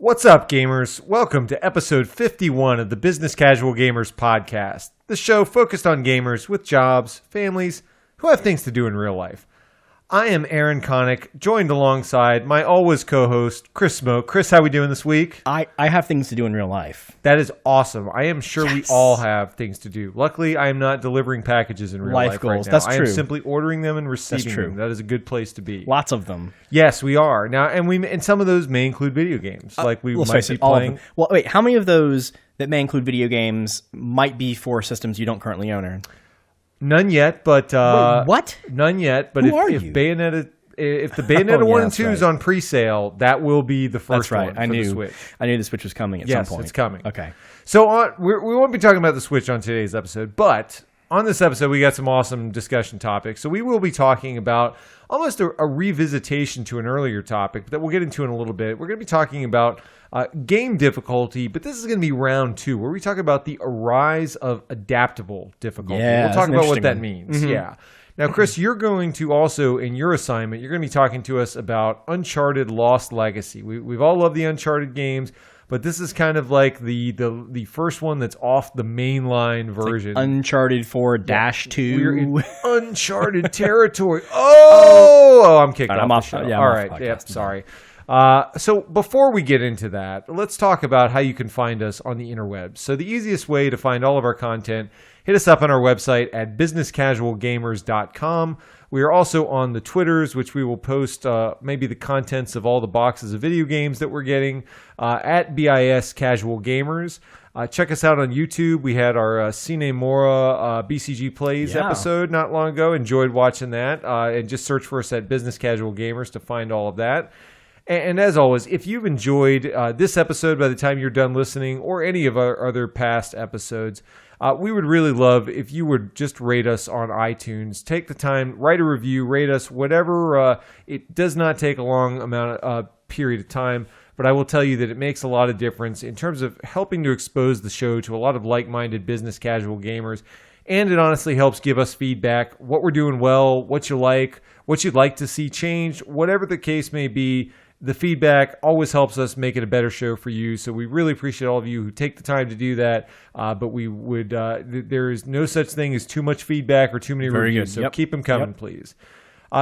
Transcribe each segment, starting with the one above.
What's up, gamers? Welcome to episode 51 of the Business Casual Gamers podcast, the show focused on gamers with jobs, families, who have things to do in real life. I am Aaron Connick, joined alongside my always co-host, Chris Smoke. Chris, how we doing this week? I have things to do in real life. That is awesome. I am sure we all have things to do. Luckily, I am not delivering packages in real life goals. Right now. That's true. I am simply ordering them and receiving them. That is a good place to be. Lots of them. Yes, we are. Now, and some of those may include video games, like we might be playing. Well, wait, how many of those that may include video games might be for systems you don't currently own, Aaron? None yet, but Wait, what? None yet. But if Bayonetta, if the Bayonetta 1 and 2 is on pre-sale, that will be the first one for the Switch. I knew the Switch was coming at some point. Yes, it's coming. Okay. So we won't be talking about the Switch on today's episode, but on this episode we got some awesome discussion topics. So we will be talking about almost a revisitation to an earlier topic that we'll get into in a little bit. We're going to be talking about game difficulty, but this is going to be round 2, where we talk about the rise of adaptable difficulty. Yeah, we'll talk about what that means. Mm-hmm. Yeah. Now, Chris, you're going to also, in your assignment, you're going to be talking to us about Uncharted Lost Legacy. We've all loved the Uncharted games, but this is kind of like the first one that's off the mainline version. Like Uncharted 4-2. We're in Uncharted territory. Oh, I'm kicked off the show. All right. Yep, sorry. So before we get into that, let's talk about how you can find us on the interwebs. So the easiest way to find all of our content, hit us up on our website at businesscasualgamers.com. We are also on the Twitters, which we will post maybe the contents of all the boxes of video games that we're getting at BIS Casual Gamers. Check us out on YouTube. We had our Cine Mora BCG Plays episode not long ago. Enjoyed watching that. And just search for us at Business Casual Gamers to find all of that. And as always, if you've enjoyed this episode by the time you're done listening, or any of our other past episodes, we would really love if you would just rate us on iTunes. Take the time, write a review, rate us, whatever. It does not take a long period of time, but I will tell you that it makes a lot of difference in terms of helping to expose the show to a lot of like-minded business casual gamers. And it honestly helps give us feedback, what we're doing well, what you like, what you'd like to see changed, whatever the case may be. The feedback always helps us make it a better show for you. So we really appreciate all of you who take the time to do that. But we would, there is no such thing as too much feedback or too many reviews. So keep them coming, please.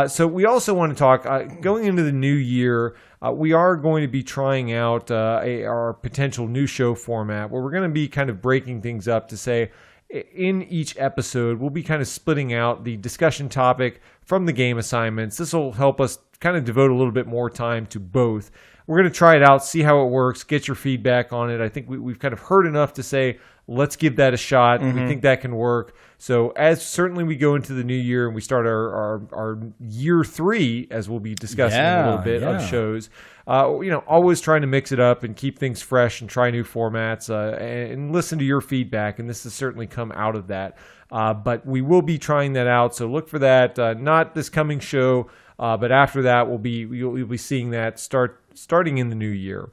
So we also want to talk, going into the new year, we are going to be trying out our potential new show format, where we're going to be kind of breaking things up to say, in each episode, we'll be kind of splitting out the discussion topic from the game assignments. This will help us kind of devote a little bit more time to both. We're going to try it out, see how it works, get your feedback on it. I think we've kind of heard enough to say, let's give that a shot. Mm-hmm. We think that can work. So as certainly we go into the new year and we start our year 3, as we'll be discussing in a little bit of shows, always trying to mix it up and keep things fresh and try new formats and listen to your feedback. And this has certainly come out of that. But we will be trying that out. So look for that, not this coming show, but after that, you'll be seeing that starting in the new year.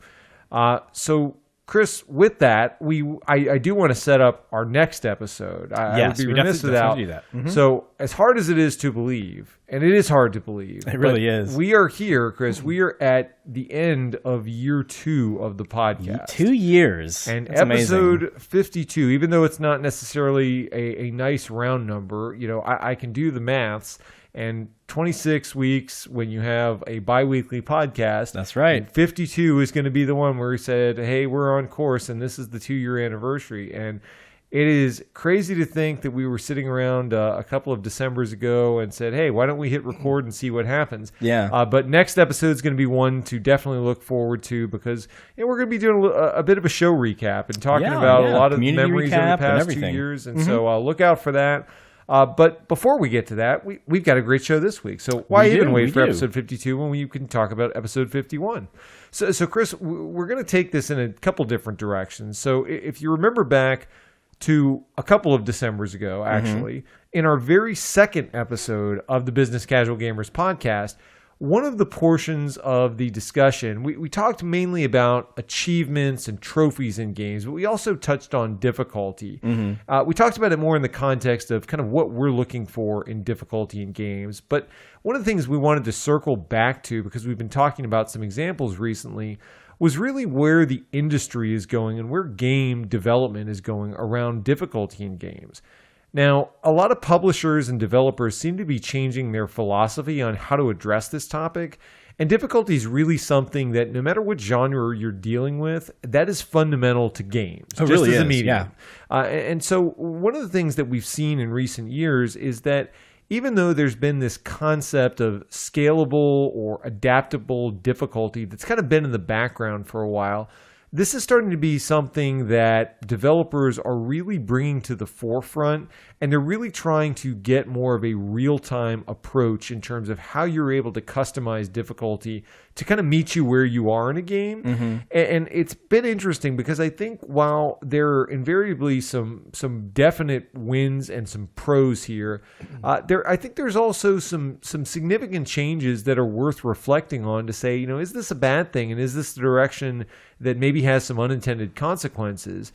So, Chris, with that, I do want to set up our next episode. I would be remiss without. Do that. Mm-hmm. So, as hard as it is to believe, and it is hard to believe, it really is. We are here, Chris. We are at the end of year 2 of the podcast. 2 years, and that's episode amazing. 52. Even though it's not necessarily a nice round number, I can do the maths. And 26 weeks when you have a bi-weekly podcast. That's right. 52 is going to be the one where he said, hey, we're on course, and this is the 2-year anniversary. And it is crazy to think that we were sitting around a couple of Decembers ago and said, hey, why don't we hit record and see what happens? Yeah. But next episode is going to be one to definitely look forward to, because we're going to be doing a bit of a show recap and talking about a lot of memories of the past 2 years. And so look out for that. But before we get to that, we've got a great show this week. So why even wait for episode 52 when you can talk about episode 51? So Chris, we're going to take this in a couple different directions. So if you remember back to a couple of Decembers ago, actually, in our very second episode of the Business Casual Gamers podcast, one of the portions of the discussion, we talked mainly about achievements and trophies in games, but we also touched on difficulty. We talked about it more in the context of kind of what we're looking for in difficulty in games. But one of the things we wanted to circle back to, because we've been talking about some examples recently, was really where the industry is going and where game development is going around difficulty in games. Now, a lot of publishers and developers seem to be changing their philosophy on how to address this topic. And difficulty is really something that no matter what genre you're dealing with, that is fundamental to games, just really as a is, medium. Yeah. And so one of the things that we've seen in recent years is that even though there's been this concept of scalable or adaptable difficulty that's kind of been in the background for a while, this is starting to be something that developers are really bringing to the forefront, and they're really trying to get more of a real-time approach in terms of how you're able to customize difficulty to kind of meet you where you are in a game. Mm-hmm. And it's been interesting because I think while there are invariably some definite wins and some pros here, I think there's also some significant changes that are worth reflecting on to say, is this a bad thing? And is this the direction that maybe has some unintended consequences?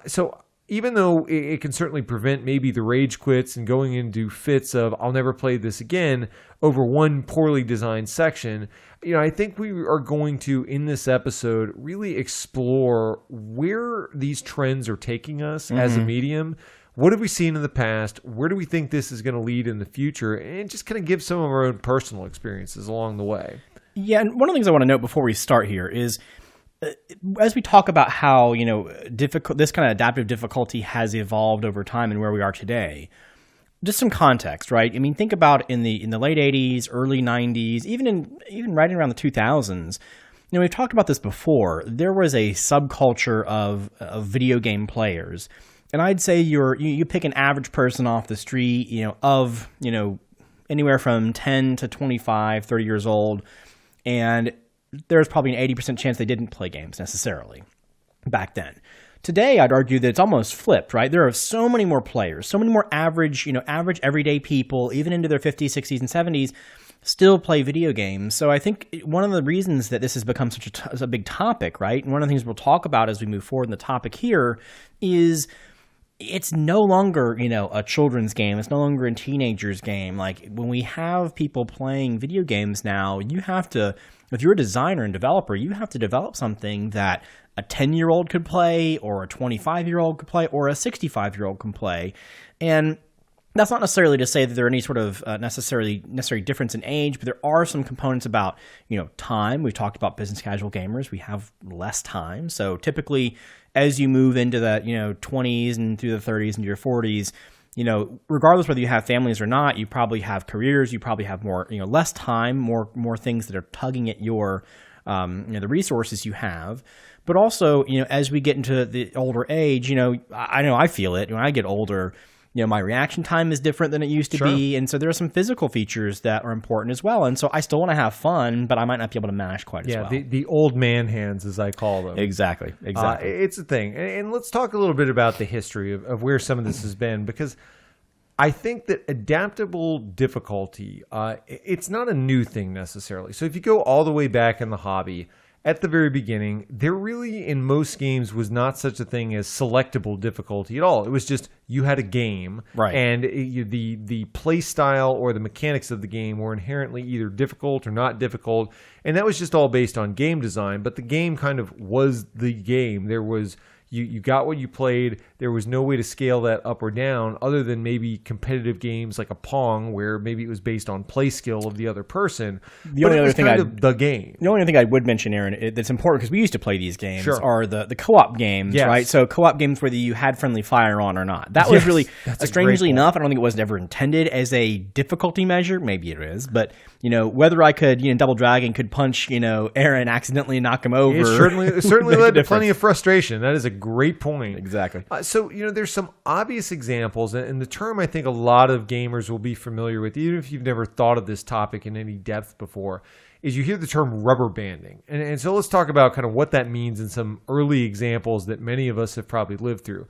So even though it can certainly prevent maybe the rage quits and going into fits of I'll never play this again over one poorly designed section, I think we are going to, in this episode, really explore where these trends are taking us as a medium. What have we seen in the past? Where do we think this is going to lead in the future? And just kind of give some of our own personal experiences along the way. Yeah, and one of the things I want to note before we start here is, as we talk about how this kind of adaptive difficulty has evolved over time and where we are today, just some context, right? I mean, think about in the late 80s, early 90s, even right around the 2000s. We've talked about this before. There was a subculture of video game players, and I'd say you pick an average person off the street, anywhere from 10 to 25, 30 years old, and there's probably an 80% chance they didn't play games necessarily back then. Today, I'd argue that it's almost flipped, right? There are so many more players, so many more average everyday people, even into their 50s, 60s, and 70s, still play video games. So I think one of the reasons that this has become such a big topic, right? And one of the things we'll talk about as we move forward in the topic here is it's no longer, a children's game. It's no longer a teenager's game. Like, when we have people playing video games now, you have to, if you're a designer and developer, you have to develop something that a 10-year-old could play, or a 25-year-old could play, or a 65-year-old can play. And that's not necessarily to say that there are any sort of necessary difference in age, but there are some components about, time. We've talked about business casual gamers. We have less time. So typically, as you move into the 20s and through the 30s and your 40s, regardless whether you have families or not, you probably have careers. You probably have more, less time, more things that are tugging at your, the resources you have. But also, as we get into the older age, I know I feel it when I get older. My reaction time is different than it used to be. And so there are some physical features that are important as well. And so I still want to have fun, but I might not be able to mash quite as well. Yeah, the old man hands, as I call them. Exactly. It's a thing. And let's talk a little bit about the history of where some of this has been, because I think that adaptable difficulty, it's not a new thing necessarily. So if you go all the way back in the hobby, at the very beginning, there really, in most games, was not such a thing as selectable difficulty at all. It was just you had a game, right? And the play style or the mechanics of the game were inherently either difficult or not difficult, and that was just all based on game design. But the game kind of was the game. There was you got what you played. There was no way to scale that up or down other than maybe competitive games like a Pong, where maybe it was based on play skill of the other person. The only other thing the game. The only thing I would mention, Aaron, that's important because we used to play these games are the co-op games, right? So co-op games whether you had friendly fire on or not. That was really, strangely enough, I don't think it was ever intended as a difficulty measure. Maybe it is, but whether I could, Double Dragon could punch, Aaron accidentally knock him over. It certainly led to plenty of frustration. That is a great point. Exactly. So, there's some obvious examples, and the term I think a lot of gamers will be familiar with, even if you've never thought of this topic in any depth before, is you hear the term rubber banding. And so let's talk about kind of what that means in some early examples that many of us have probably lived through.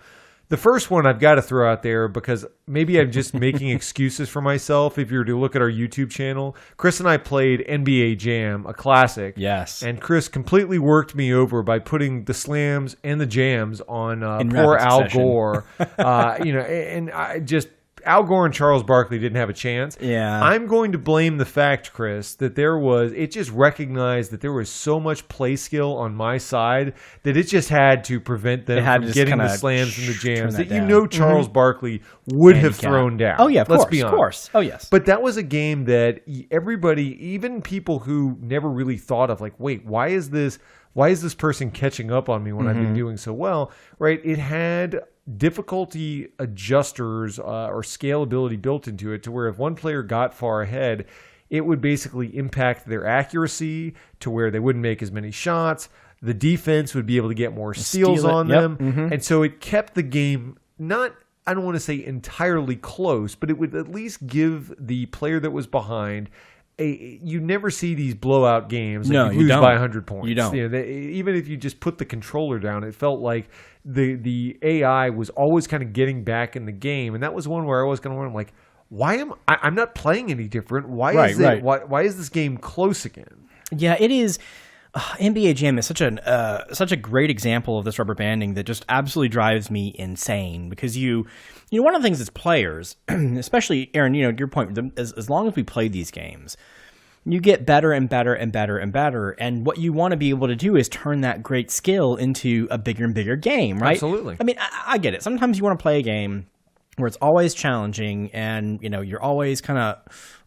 The first one I've got to throw out there because maybe I'm just making excuses for myself. If you were to look at our YouTube channel, Chris and I played NBA Jam, a classic. Yes. And Chris completely worked me over by putting the slams and the jams on poor Al Gore. And I just Al Gore and Charles Barkley didn't have a chance. Yeah. I'm going to blame the fact, Chris, that it just recognized that there was so much play skill on my side that it just had to prevent them from getting the slams and the jams that Charles Barkley would have thrown down. Oh, yeah, Let's be honest. Of course. Oh, yes. But that was a game that everybody, even people who never really thought of, like, wait, why is this person catching up on me when I've been doing so well, right? It had difficulty adjusters or scalability built into it to where if one player got far ahead, it would basically impact their accuracy to where they wouldn't make as many shots. The defense would be able to get more steals on them. And so it kept the game I don't want to say entirely close, but it would at least give the player that was behind you never see these blowout games that you lose by 100 points. You don't. Even if you just put the controller down, it felt like the AI was always kind of getting back in the game, and that was one where I was going to wonder, like, why am I'm not playing any different? Why is this game close again? Yeah, it is. NBA Jam is such a great example of this rubber banding that just absolutely drives me insane because one of the things as players, especially Aaron, your point, as long as we play these games, you get better and better and better and better. And what you want to be able to do is turn that great skill into a bigger and bigger game, right? Absolutely. I mean, I get it. Sometimes you want to play a game where it's always challenging and, you're always kind of,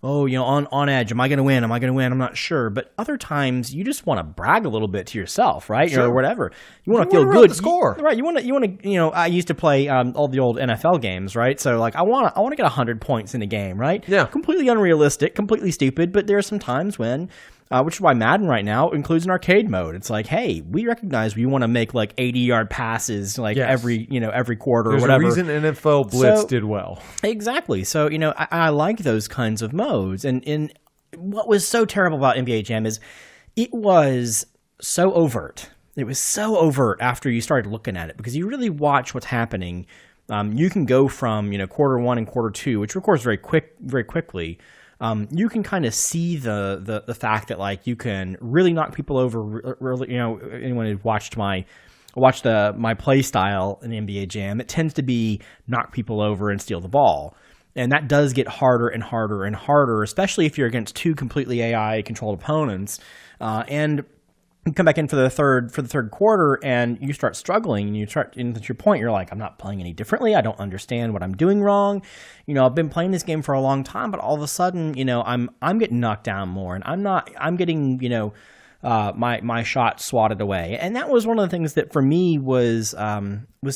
on edge. Am I going to win? I'm not sure. But other times you just want to brag a little bit to yourself, right? Sure. Or whatever. You want to feel good. The score. Right. You want to, I used to play all the old NFL games, right? So like I want to get 100 points in a game, right? Yeah. Completely unrealistic, completely stupid. But there are some times when, which is why Madden right now includes an arcade mode. It's like, hey, we recognize we want to make like 80-yard passes every quarter or whatever. There's a reason NFL Blitz did well. Exactly. So, I like those kinds of modes. And what was so terrible about NBA Jam is it was so overt. It was so overt after you started looking at it because you really watch what's happening. You can go from, quarter one and quarter two, which of course very quickly. You can kind of see the fact that like you can really knock people over. Really, anyone who watched my play style in the NBA Jam, it tends to be knock people over and steal the ball, and that does get harder and harder and harder, especially if you're against two completely AI controlled opponents, and you come back in for the third quarter and you start struggling and to your point, you're like, I'm not playing any differently. I don't understand what I'm doing wrong. I've been playing this game for a long time, but all of a sudden, I'm getting knocked down more and I'm getting, my shot swatted away. And that was one of the things that for me was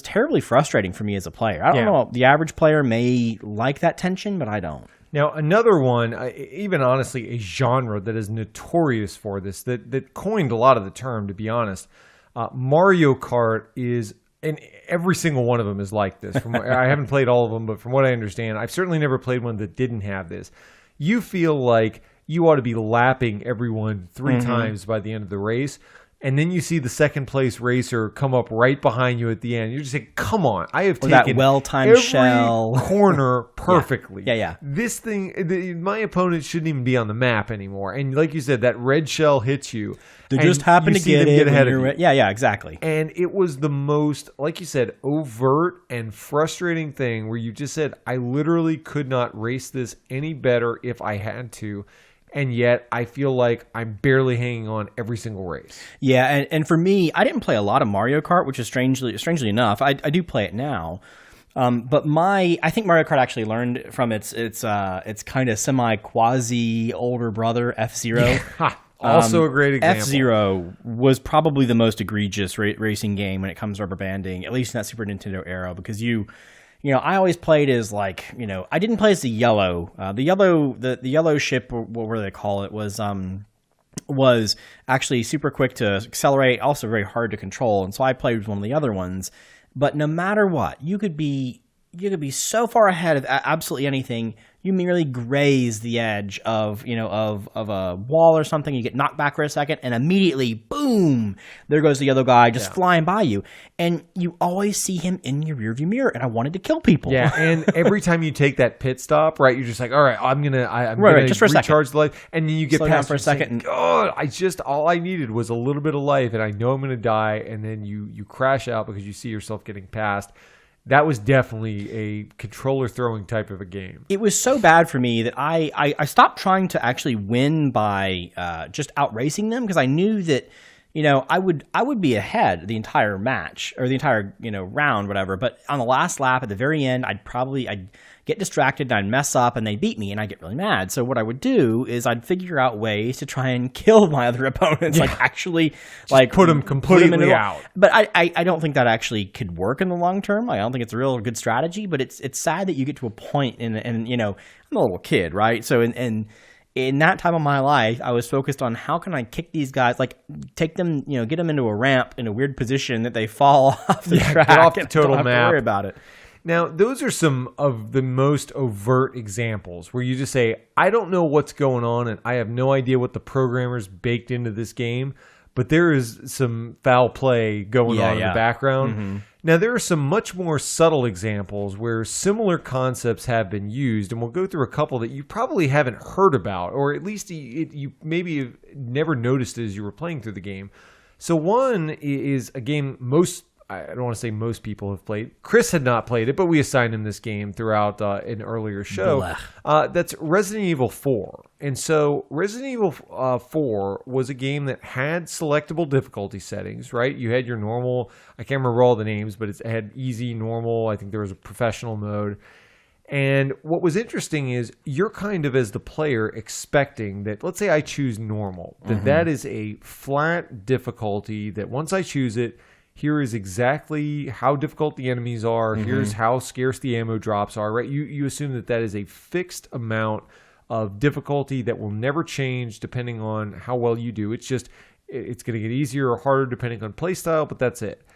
terribly frustrating for me as a player. I don't know, the average player may like that tension, but I don't. Now, another one, even honestly, a genre that is notorious for this, that coined a lot of the term, to be honest. Mario Kart is, and every single one of them is like this. I haven't played all of them, but from what I understand, I've certainly never played one that didn't have this. You feel like you ought to be lapping everyone 3 times by the end of the race. And then you see the second place racer come up right behind you at the end. You're just like, come on, I have taken that well-timed every shell corner perfectly. Yeah. This thing, my opponent shouldn't even be on the map anymore. And like you said, that red shell hits you. They just happen to get ahead of you. Yeah, exactly. And it was the most, like you said, overt and frustrating thing where you just said, I literally could not race this any better if I had to. And yet I feel like I'm barely hanging on every single race. Yeah, and for me, I didn't play a lot of Mario Kart, which is strangely enough, I do play it now. But I think Mario Kart actually learned from its kind of semi-quasi older brother, F-Zero. Also a great example. F-Zero was probably the most egregious racing game when it comes to rubber banding, at least in that Super Nintendo era, because I always played as like, I didn't play as the yellow. The yellow ship, or whatever they call it, was actually super quick to accelerate, also very hard to control. And so I played with one of the other ones. But no matter what, you could be so far ahead of absolutely anything. You merely graze the edge of a wall or something. You get knocked back for a second, and immediately, boom! There goes the other guy just flying by you, and you always see him in your rearview mirror. And I wanted to kill people. Yeah, and every time you take that pit stop, right, you're just like, all right, I'm gonna just for recharge the life, and then you get slow past down for a second. God, all I needed was a little bit of life, and I know I'm gonna die, and then you crash out because you see yourself getting past. that was definitely a controller throwing type of a game. It was so bad for me that I stopped trying to actually win by just outracing them, because I knew that, I would be ahead the entire match or the entire, round, whatever. But on the last lap at the very end, I'd get distracted and I'd mess up and they'd beat me and I'd get really mad. So what I would do is I'd figure out ways to try and kill my other opponents, put them completely out. But I don't think that actually could work in the long term. I don't think it's a real good strategy, but it's sad that you get to a point and I'm a little kid, right? So in that time of my life, I was focused on how can I kick these guys, take them, get them into a ramp in a weird position that they fall off the track. Get off the total map. map. Worry about it. Now, those are some of the most overt examples where you just say, I don't know what's going on and I have no idea what the programmers baked into this game, but there is some foul play going on in the background. Mm-hmm. Now, there are some much more subtle examples where similar concepts have been used, and we'll go through a couple that you probably haven't heard about, or at least you maybe have never noticed as you were playing through the game. So one is a game I don't want to say most people have played. Chris had not played it, but we assigned him this game throughout an earlier show. That's Resident Evil 4. And so Resident Evil 4 was a game that had selectable difficulty settings, right? You had your normal, I can't remember all the names, but it had easy, normal. I think there was a professional mode. And what was interesting is you're kind of, as the player, expecting that, let's say I choose normal, that is a flat difficulty that once I choose it, here is exactly how difficult the enemies are. Mm-hmm. Here's how scarce the ammo drops are, right? You assume that is a fixed amount of difficulty that will never change depending on how well you do. It's going to get easier or harder depending on playstyle, but that's it.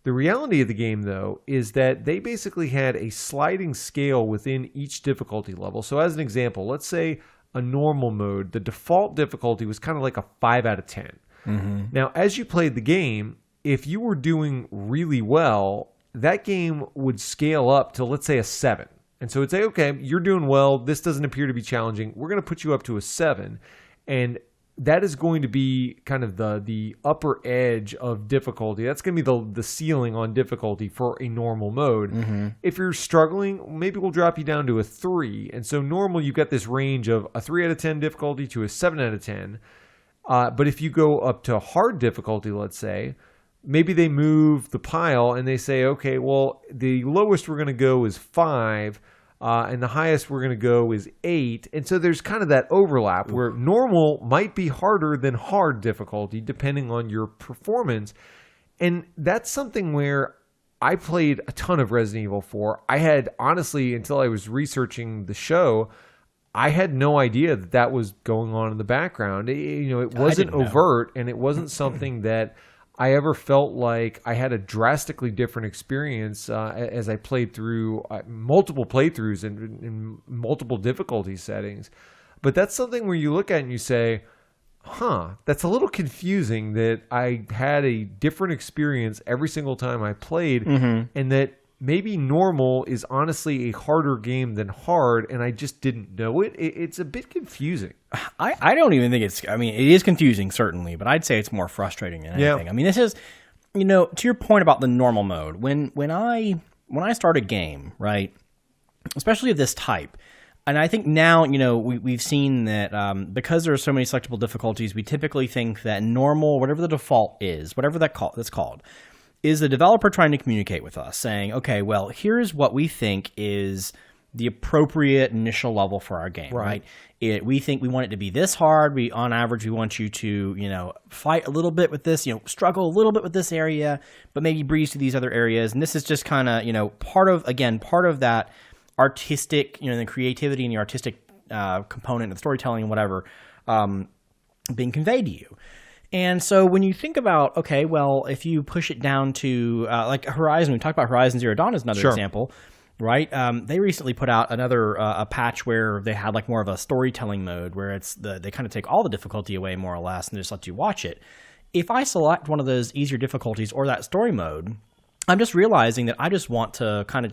The reality of the game, though, is that they basically had a sliding scale within each difficulty level. So as an example, let's say a normal mode, the default difficulty was kind of like a 5 out of 10. Mm-hmm. Now, as you played the game, if you were doing really well, that game would scale up to, let's say, a 7. And so it'd say, okay, you're doing well. This doesn't appear to be challenging. We're going to put you up to a 7. And that is going to be kind of the upper edge of difficulty. That's going to be the ceiling on difficulty for a normal mode. Mm-hmm. If you're struggling, maybe we'll drop you down to a 3. And so normal, you've got this range of a 3 out of 10 difficulty to a 7 out of 10. But if you go up to hard difficulty, let's say, maybe they move the pile and they say, okay, well, the lowest we're going to go is 5, and the highest we're going to go is 8. And so there's kind of that overlap where normal might be harder than hard difficulty depending on your performance. And that's something where I played a ton of Resident Evil 4. I had, honestly, until I was researching the show, I had no idea that was going on in the background. It wasn't overt, and it wasn't something that I ever felt like I had a drastically different experience as I played through multiple playthroughs in multiple difficulty settings. But that's something where you look at it and you say, that's a little confusing that I had a different experience every single time I played, and that maybe normal is honestly a harder game than hard, and I just didn't know it. It's a bit confusing. I don't even think it is confusing, certainly, but I'd say it's more frustrating than anything. I mean, this is, to your point about the normal mode, when I start a game, right, especially of this type, and I think now, we've seen that because there are so many selectable difficulties, we typically think that normal, whatever the default is, whatever that's called, is the developer trying to communicate with us, saying, okay, well, here's what we think is the appropriate initial level for our game, right? We think we want it to be this hard. On average, we want you to, fight a little bit with this, struggle a little bit with this area, but maybe breeze through these other areas. And this is just kind of, part of that artistic, the creativity and the artistic component of the storytelling and whatever being conveyed to you. And so when you think about, okay, well, if you push it down to like Horizon, we talked about Horizon Zero Dawn as another example, right? They recently put out another a patch where they had like more of a storytelling mode where they kind of take all the difficulty away more or less and just let you watch it. If I select one of those easier difficulties or that story mode, I'm just realizing that I just want to kind of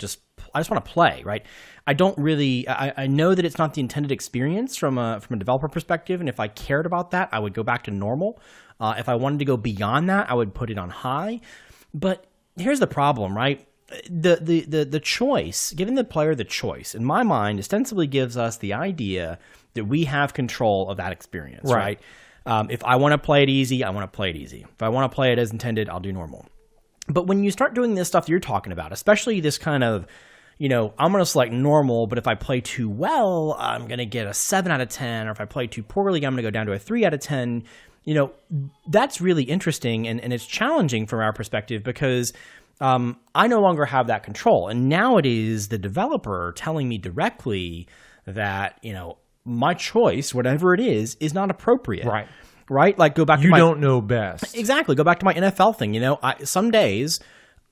I just want to play, right? I don't really, I know that it's not the intended experience from a developer perspective, and if I cared about that, I would go back to normal. If I wanted to go beyond that, I would put it on high. But here's the problem, right? the choice, giving the player the choice, in my mind, ostensibly gives us the idea that we have control of that experience, right? If I want to play it easy, I want to play it easy. If I want to play it as intended, I'll do normal. But when you start doing this stuff that you're talking about, especially this kind of, I'm going to select normal, but if I play too well, I'm going to get a 7 out of 10, or if I play too poorly, I'm going to go down to a 3 out of 10. That's really interesting, and it's challenging from our perspective because I no longer have that control. And now it is the developer telling me directly that, my choice, whatever it is not appropriate. Right? Like go back to you don't know best. Exactly. Go back to my NFL thing. Some days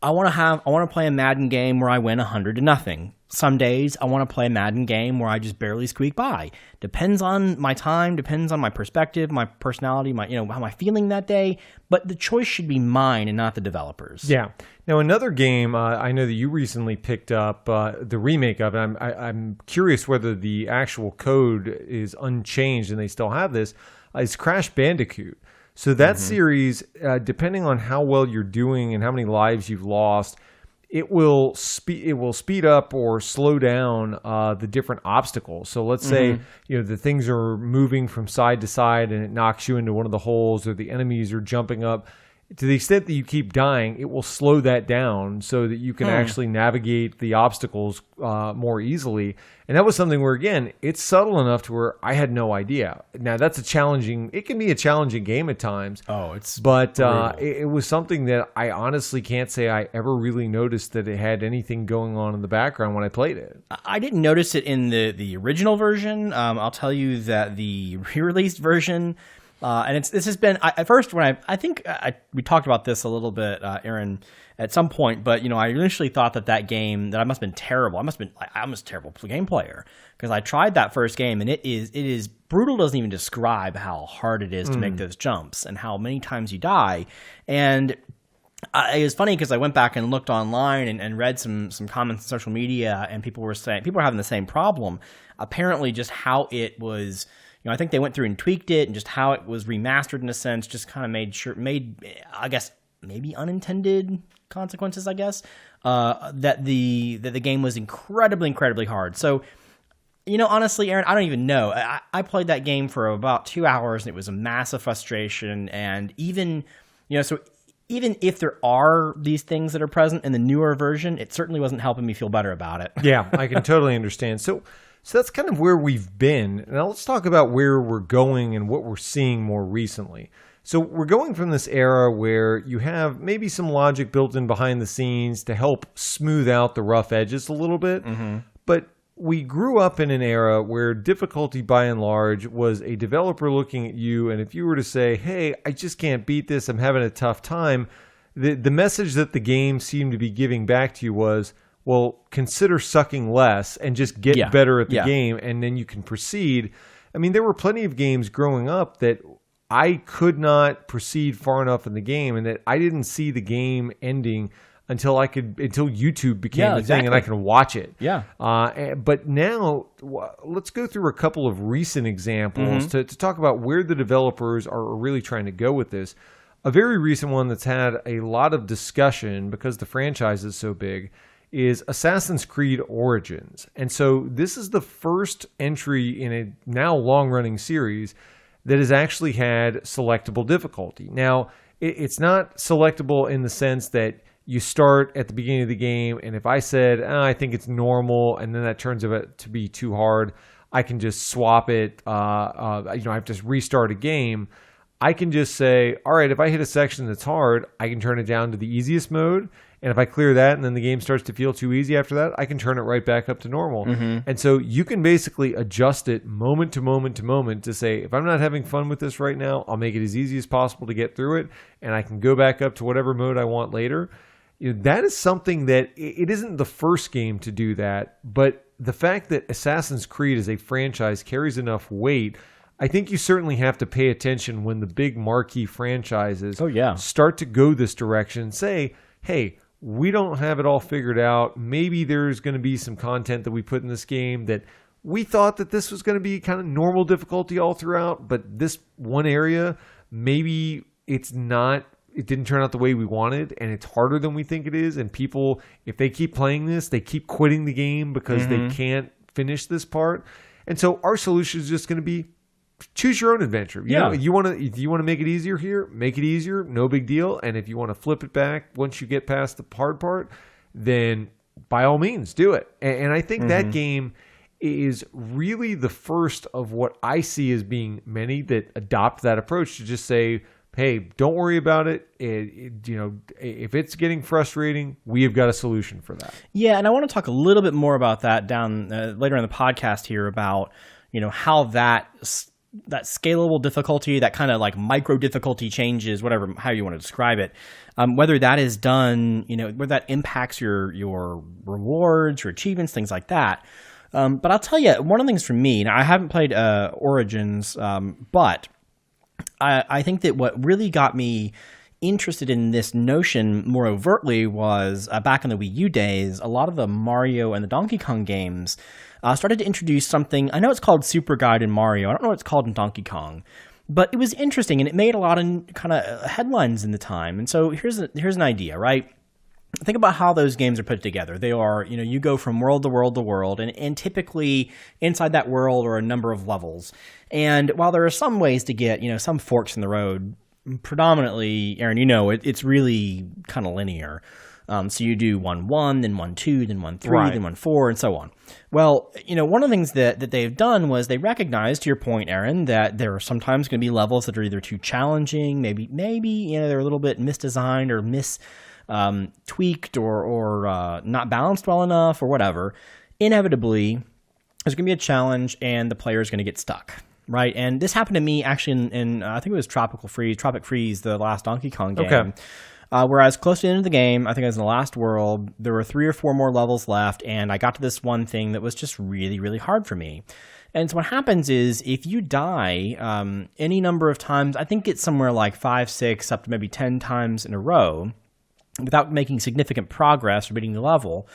I want to play a Madden game where I win 100-0. Some days I want to play a Madden game where I just barely squeak by. Depends on my time, depends on my perspective, my personality, how am I feeling that day. But the choice should be mine and not the developers. Yeah. Now, another game I know that you recently picked up, the remake of it. I'm curious whether the actual code is unchanged and they still have this. Is Crash Bandicoot. So that series, depending on how well you're doing and how many lives you've lost, it will speed up or slow down the different obstacles. So let's say the things are moving from side to side and it knocks you into one of the holes, or the enemies are jumping up. To the extent that you keep dying, it will slow that down so that you can actually navigate the obstacles more easily. And that was something where, again, it's subtle enough to where I had no idea. Now, it can be a challenging game at times. But it was something that I honestly can't say I ever really noticed that it had anything going on in the background when I played it. I didn't notice it in the original version. I'll tell you that the re-released version... and this has been at first when we talked about this a little bit, Aaron, at some point. But I initially thought that game that I must have been terrible. I was a terrible game player because I tried that first game and it is brutal. Doesn't even describe how hard it is to make those jumps and how many times you die. And it was funny because I went back and looked online and read some comments on social media, and people were having the same problem. Apparently, just how it was. I think they went through and tweaked it, and just how it was remastered in a sense, just kind of made I guess maybe unintended consequences. I guess that the game was incredibly hard. So honestly, Aaron, I don't even know. I played that game for about 2 hours, and it was a massive frustration. And even even if there are these things that are present in the newer version, it certainly wasn't helping me feel better about it. Yeah, I can totally understand. So that's kind of where we've been. Now let's talk about where we're going and what we're seeing more recently. So we're going from this era where you have maybe some logic built in behind the scenes to help smooth out the rough edges a little bit. But we grew up in an era where difficulty by and large was a developer looking at you, and if you were to say, hey, I just can't beat this, I'm having a tough time, the message that the game seemed to be giving back to you was, well, consider sucking less and just get better at the game, and then you can proceed. I mean, there were plenty of games growing up that I could not proceed far enough in the game, and that I didn't see the game ending until YouTube became the thing and I can watch it. But now, let's go through a couple of recent examples to talk about where the developers are really trying to go with this. A very recent one that's had a lot of discussion because the franchise is so big is Assassin's Creed Origins. And so this is the first entry in a now long-running series that has actually had selectable difficulty. Now, it's not selectable in the sense that you start at the beginning of the game, and if I said, I think it's normal, and then that turns out to be too hard, I can just swap it. I have to restart a game. I can just say, all right, if I hit a section that's hard, I can turn it down to the easiest mode. And if I clear that and then the game starts to feel too easy after that, I can turn it right back up to normal. And so you can basically adjust it moment to moment to moment to say, if I'm not having fun with this right now, I'll make it as easy as possible to get through it. And I can go back up to whatever mode I want later. That is something that it isn't the first game to do that. But the fact that Assassin's Creed as a franchise carries enough weight, I think you certainly have to pay attention when the big marquee franchises start to go this direction. Say, hey, we don't have it all figured out. Maybe there's going to be some content that we put in this game that we thought that this was going to be kind of normal difficulty all throughout, but this one area, maybe it's not it didn't turn out the way we wanted, and it's harder than we think it is. And people, if they keep playing this, they keep quitting the game because they can't finish this part. And so our solution is just going to be choose your own adventure. You know, you want to make it easier here, make it easier, no big deal. And if you want to flip it back once you get past the hard part, then by all means do it. And I think that game is really the first of what I see as being many that adopt that approach to just say, hey, don't worry about it. If it's getting frustrating, we have got a solution for that. Yeah, and I want to talk a little bit more about that down later in the podcast here about, how that scalable difficulty, that kind of like micro difficulty changes, whatever, how you want to describe it, whether that is done, whether that impacts your rewards, your achievements, things like that. But I'll tell you, one of the things for me, now I haven't played Origins, but I think that what really got me interested in this notion more overtly was back in the Wii U days, a lot of the Mario and the Donkey Kong games started to introduce something. I know it's called Super Guide in Mario. I don't know what it's called in Donkey Kong. But it was interesting, and it made a lot of kind of headlines in the time. And so here's an idea, right? Think about how those games are put together. They are, you go from world to world to world, and typically inside that world are a number of levels. And while there are some ways to get, some forks in the road, predominantly, Aaron, it's really kind of linear. So you do 1-1, then 1-2, then 1-3, then 1-4, and so on. Well, one of the things that they've done was they recognized, to your point, Aaron, that there are sometimes going to be levels that are either too challenging, maybe they're a little bit misdesigned or tweaked or not balanced well enough or whatever. Inevitably, there's going to be a challenge and the player is going to get stuck, right? And this happened to me actually in I think it was Tropic Freeze, the last Donkey Kong game. Okay. Where I was close to the end of the game, I think I was in the last world, there were 3 or 4 more levels left, and I got to this one thing that was just really, really hard for me. And so what happens is, if you die any number of times, I think it's somewhere like 5, 6, up to maybe 10 times in a row, without making significant progress or beating the level,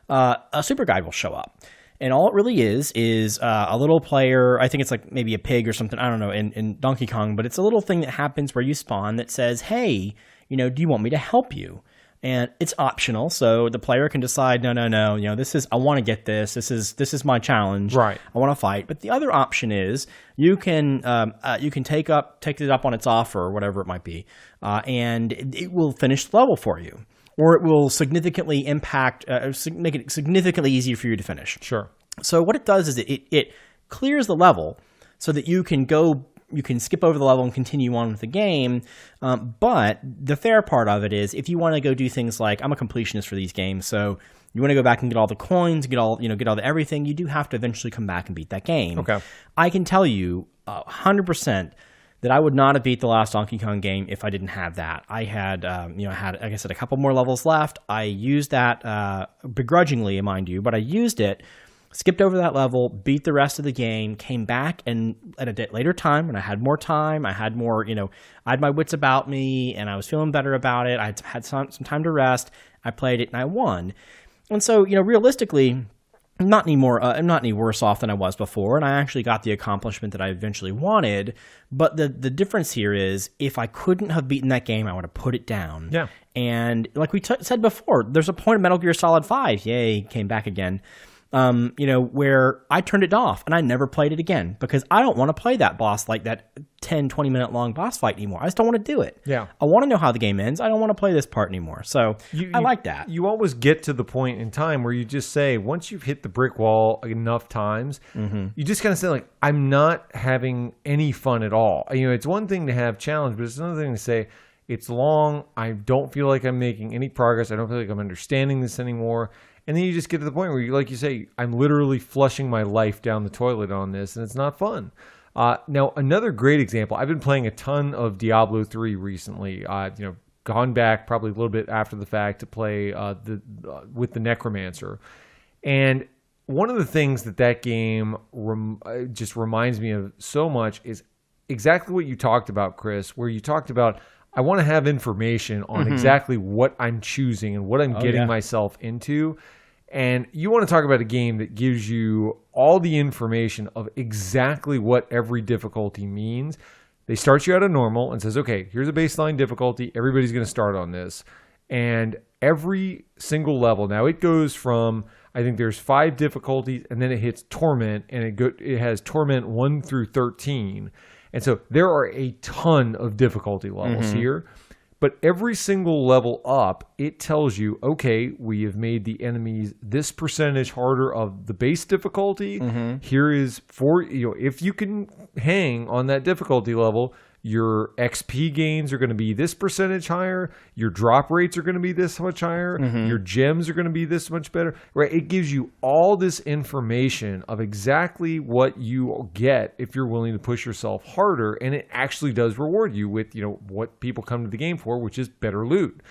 a super guide will show up. And all it really is a little player, I think it's like maybe a pig or something, I don't know, in Donkey Kong, but it's a little thing that happens where you spawn that says, hey, do you want me to help you? And it's optional, so the player can decide, no, I want to get this. This is my challenge. Right. I want to fight. But the other option is you can take it up on its offer or whatever it might be, and it will finish the level for you, or it will significantly make it significantly easier for you to finish. Sure. So what it does is it clears the level so that you can skip over the level and continue on with the game. But the fair part of it is, if you want to go do things like, I'm a completionist for these games, so you want to go back and get all the coins, get all the everything, you do have to eventually come back and beat that game. Okay. I can tell you 100% that I would not have beat the last Donkey Kong game if I didn't have that. I had, like I said, a couple more levels left. I used that begrudgingly, mind you, but I used it. Skipped over that level, beat the rest of the game, came back, and at a later time, when I had more time, I had more, I had my wits about me, and I was feeling better about it. I had some time to rest. I played it, and I won. And so, realistically, I'm not any worse off than I was before, and I actually got the accomplishment that I eventually wanted. But the difference here is, if I couldn't have beaten that game, I would have put it down. Yeah. And like we said before, there's a point of Metal Gear Solid 5, yay, came back again, where I turned it off and I never played it again because I don't want to play that boss, like that 10, 20 minute long boss fight anymore. I just don't want to do it. Yeah. I want to know how the game ends. I don't want to play this part anymore. So I like that. You always get to the point in time where you just say, once you've hit the brick wall enough times, you just kind of say, like, I'm not having any fun at all. It's one thing to have challenge, but it's another thing to say, it's long. I don't feel like I'm making any progress. I don't feel like I'm understanding this anymore. And then you just get to the point where, like you say, I'm literally flushing my life down the toilet on this, and it's not fun. Now, another great example, I've been playing a ton of Diablo 3 recently. Gone back probably a little bit after the fact to play with the Necromancer. And one of the things that game just reminds me of so much is exactly what you talked about, Chris, where you talked about, I want to have information on exactly what I'm choosing and what I'm getting myself into. And you want to talk about a game that gives you all the information of exactly what every difficulty means. They start you out at normal and says, okay, here's a baseline difficulty. Everybody's going to start on this. And every single level, now it goes from, I think there's 5 difficulties, and then it hits Torment, and it has Torment 1 through 13. And so there are a ton of difficulty levels here. But every single level up, it tells you, okay, we have made the enemies this percentage harder of the base difficulty. Here is if you can hang on that difficulty level, your XP gains are going to be this percentage higher. Your drop rates are going to be this much higher. Your gems are going to be this much better. Right? It gives you all this information of exactly what you get if you're willing to push yourself harder, and it actually does reward you with what people come to the game for, which is better loot.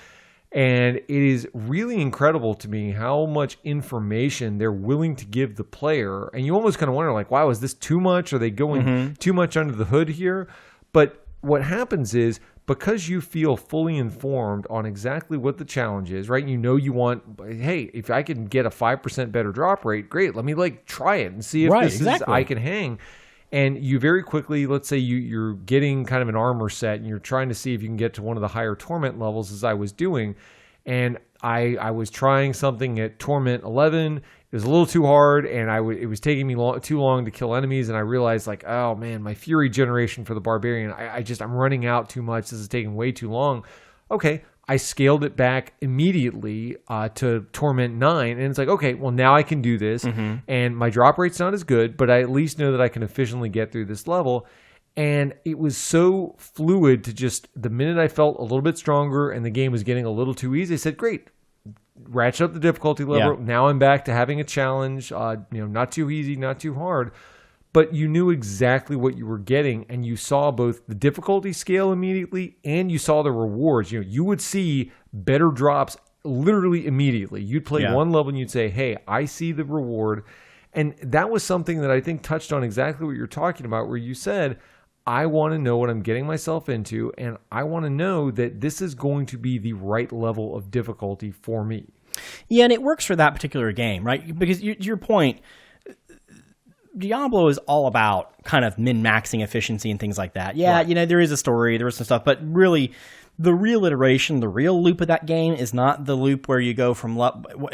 And it is really incredible to me how much information they're willing to give the player, and you almost kind of wonder, like, wow, is this too much? Are they going too much under the hood here? But what happens is, because you feel fully informed on exactly what the challenge is, right? You want, hey, if I can get a 5% better drop rate, great. Let me try it and see if I can hang. And you very quickly, let's say you're getting kind of an armor set and you're trying to see if you can get to one of the higher Torment levels, as I was doing. And I was trying something at Torment 11. It was a little too hard, and it was taking me too long to kill enemies, and I realized, oh man, my Fury generation for the Barbarian, I'm running out too much. This is taking way too long. Okay, I scaled it back immediately to Torment 9, and it's like, okay, well, now I can do this, and my drop rate's not as good, but I at least know that I can efficiently get through this level. And it was so fluid to just, the minute I felt a little bit stronger and the game was getting a little too easy, I said, great, ratchet up the difficulty level. Yeah. Now I'm back to having a challenge, not too easy, not too hard. But you knew exactly what you were getting, and you saw both the difficulty scale immediately, and you saw the rewards. You would see better drops literally immediately. You'd play one level and you'd say, hey, I see the reward. And that was something that I think touched on exactly what you're talking about, where you said, I want to know what I'm getting myself into, and I want to know that this is going to be the right level of difficulty for me. Yeah, and it works for that particular game, right? Because to your point, Diablo is all about kind of min-maxing efficiency and things like that. Yeah, right. There is a story, there is some stuff, but really, the real iteration, the real loop of that game is not the loop where you go from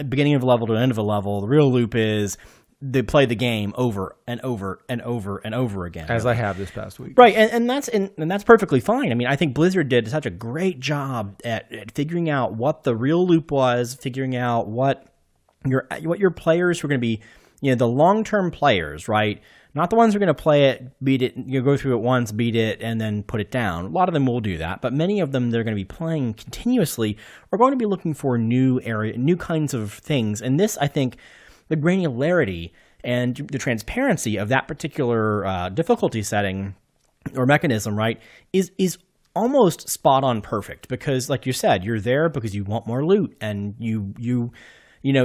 beginning of a level to end of a level. The real loop is they play the game over and over and over and over again. As I have this past week. Right, and that's perfectly fine. I mean, I think Blizzard did such a great job at figuring out what the real loop was, figuring out what your players were going to be, the long-term players, right? Not the ones who are going to play it, beat it, go through it once, beat it, and then put it down. A lot of them will do that, but many of them that are going to be playing continuously are going to be looking for new kinds of things. And this, I think, the granularity and the transparency of that particular difficulty setting or mechanism, right, is almost spot on perfect. Because, like you said, you're there because you want more loot, and you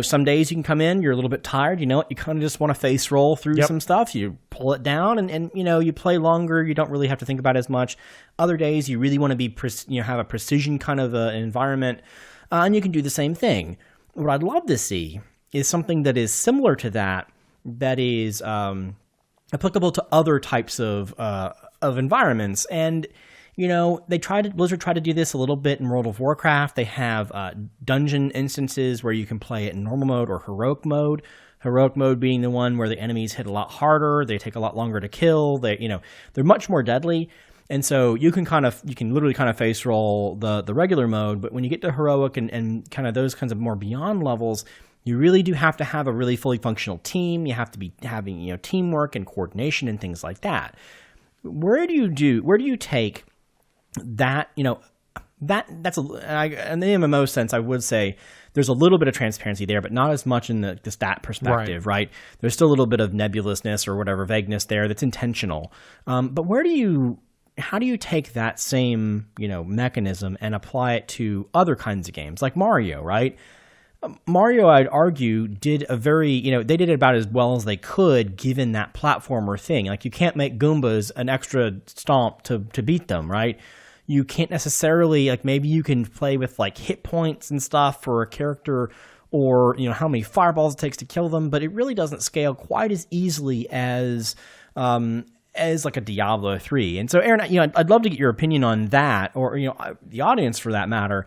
some days you can come in, you're a little bit tired, you kind of just want to face roll through some stuff. You pull it down, and you play longer. You don't really have to think about it as much. Other days you really want to be have a precision kind of environment, and you can do the same thing. What I'd love to see is something that is similar to that is applicable to other types of environments. And Blizzard tried to do this a little bit in World of Warcraft. They have dungeon instances where you can play it in normal mode or heroic mode. Heroic mode being the one where the enemies hit a lot harder, they take a lot longer to kill. They're much more deadly. And so you can literally kind of face roll the regular mode, but when you get to heroic and kind of those kinds of more beyond levels, you really do have to have a really fully functional team. You have to be having teamwork and coordination and things like that. Where do you take that? In the MMO sense, I would say there's a little bit of transparency there, but not as much in the stat perspective, right? There's still a little bit of nebulousness or whatever vagueness there that's intentional. But how do you take that same mechanism and apply it to other kinds of games like Mario, right? Mario, I'd argue, did a very, they did it about as well as they could given that platformer thing. Like, you can't make Goombas an extra stomp to beat them, right? You can't necessarily, maybe you can play with, hit points and stuff for a character or, how many fireballs it takes to kill them, but it really doesn't scale quite as easily as as like a Diablo 3. And so, Aaron, I'd love to get your opinion on that, or the audience for that matter,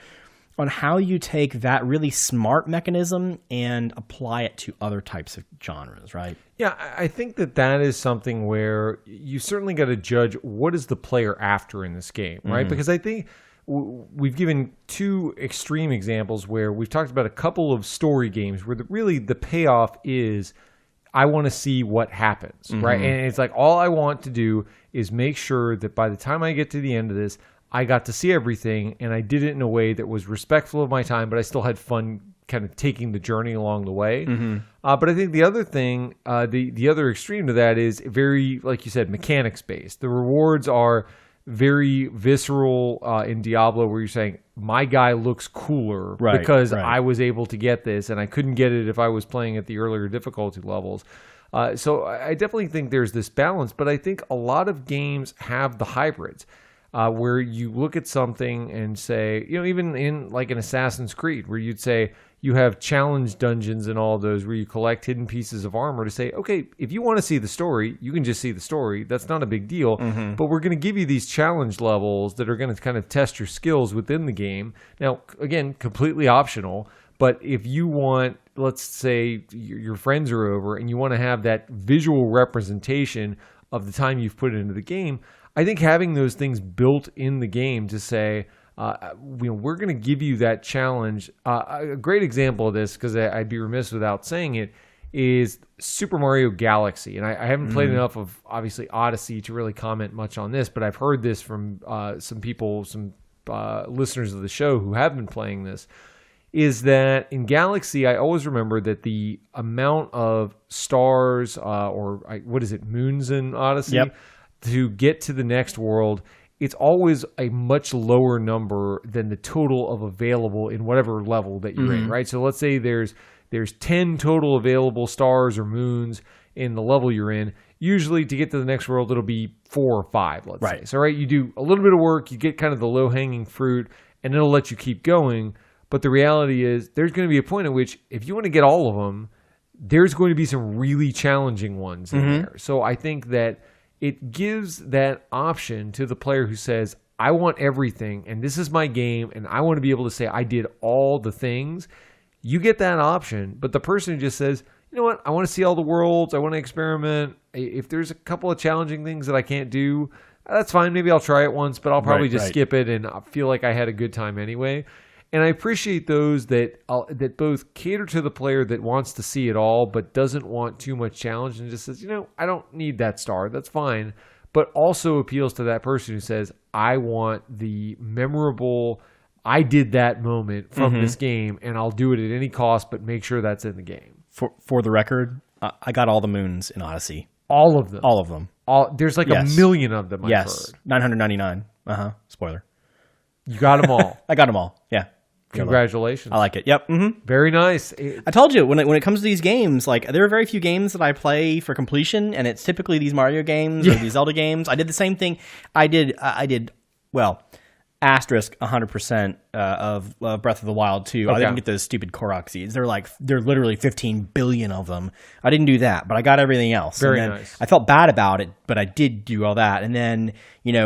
on how you take that really smart mechanism and apply it to other types of genres, right? Yeah, I think that is something where you certainly got to judge what is the player after in this game, right? Because I think we've given two extreme examples where we've talked about a couple of story games where really the payoff is I want to see what happens, right? And it's like all I want to do is make sure that by the time I get to the end of this, I got to see everything, and I did it in a way that was respectful of my time, but I still had fun kind of taking the journey along the way. But I think the other thing, the other extreme to that is very, like you said, mechanics-based. The rewards are very visceral in Diablo, where you're saying, my guy looks cooler because I was able to get this, and I couldn't get it if I was playing at the earlier difficulty levels. So I definitely think there's this balance, but I think a lot of games have the hybrids. Where you look at something and say, even in like an Assassin's Creed, where you'd say you have challenge dungeons and all those where you collect hidden pieces of armor to say, okay, if you want to see the story, you can just see the story. That's not a big deal. But we're going to give you these challenge levels that are going to kind of test your skills within the game. Now, again, completely optional. But if you want, let's say your friends are over and you want to have that visual representation of the time you've put into the game, I think having those things built in the game to say, we're going to give you that challenge. A great example of this, because I'd be remiss without saying it, is Super Mario Galaxy. And I haven't played enough of, obviously, Odyssey to really comment much on this, but I've heard this from some people, some listeners of the show who have been playing this, is that in Galaxy, I always remember that the amount of stars, moons in Odyssey, to get to the next world, it's always a much lower number than the total of available in whatever level that you're in, right? So let's say there's 10 total available stars or moons in the level you're in. Usually to get to the next world, it'll be 4 or 5, let's say. So, right, you do a little bit of work, you get kind of the low-hanging fruit, and it'll let you keep going. But the reality is there's going to be a point at which if you want to get all of them, there's going to be some really challenging ones in there. So I think that it gives that option to the player who says, I want everything, and this is my game, and I want to be able to say I did all the things. You get that option, but the person who just says, you know what, I want to see all the worlds, I want to experiment. If there's a couple of challenging things that I can't do, that's fine. Maybe I'll try it once, but I'll probably just skip it and feel like I had a good time anyway. And I appreciate those that both cater to the player that wants to see it all, but doesn't want too much challenge and just says, I don't need that star. That's fine. But also appeals to that person who says, I want the memorable, I did that moment from this game, and I'll do it at any cost, but make sure that's in the game. For the record, I got all the moons in Odyssey. All of them. All of them. There's like a million of them, I've heard. 999. Spoiler. You got them all. I got them all. Yeah. Congratulations. I like it. Yep. Very nice. I told you, when it comes to these games, like there are very few games that I play for completion, and it's typically these Mario games or these Zelda games. I did the same thing. I did asterisk 100% of Breath of the Wild 2. I didn't get those stupid Korok seeds. They're literally 15 billion of them. I didn't do that, but I got everything else. Very nice. I felt bad about it, but I did do all that. And then,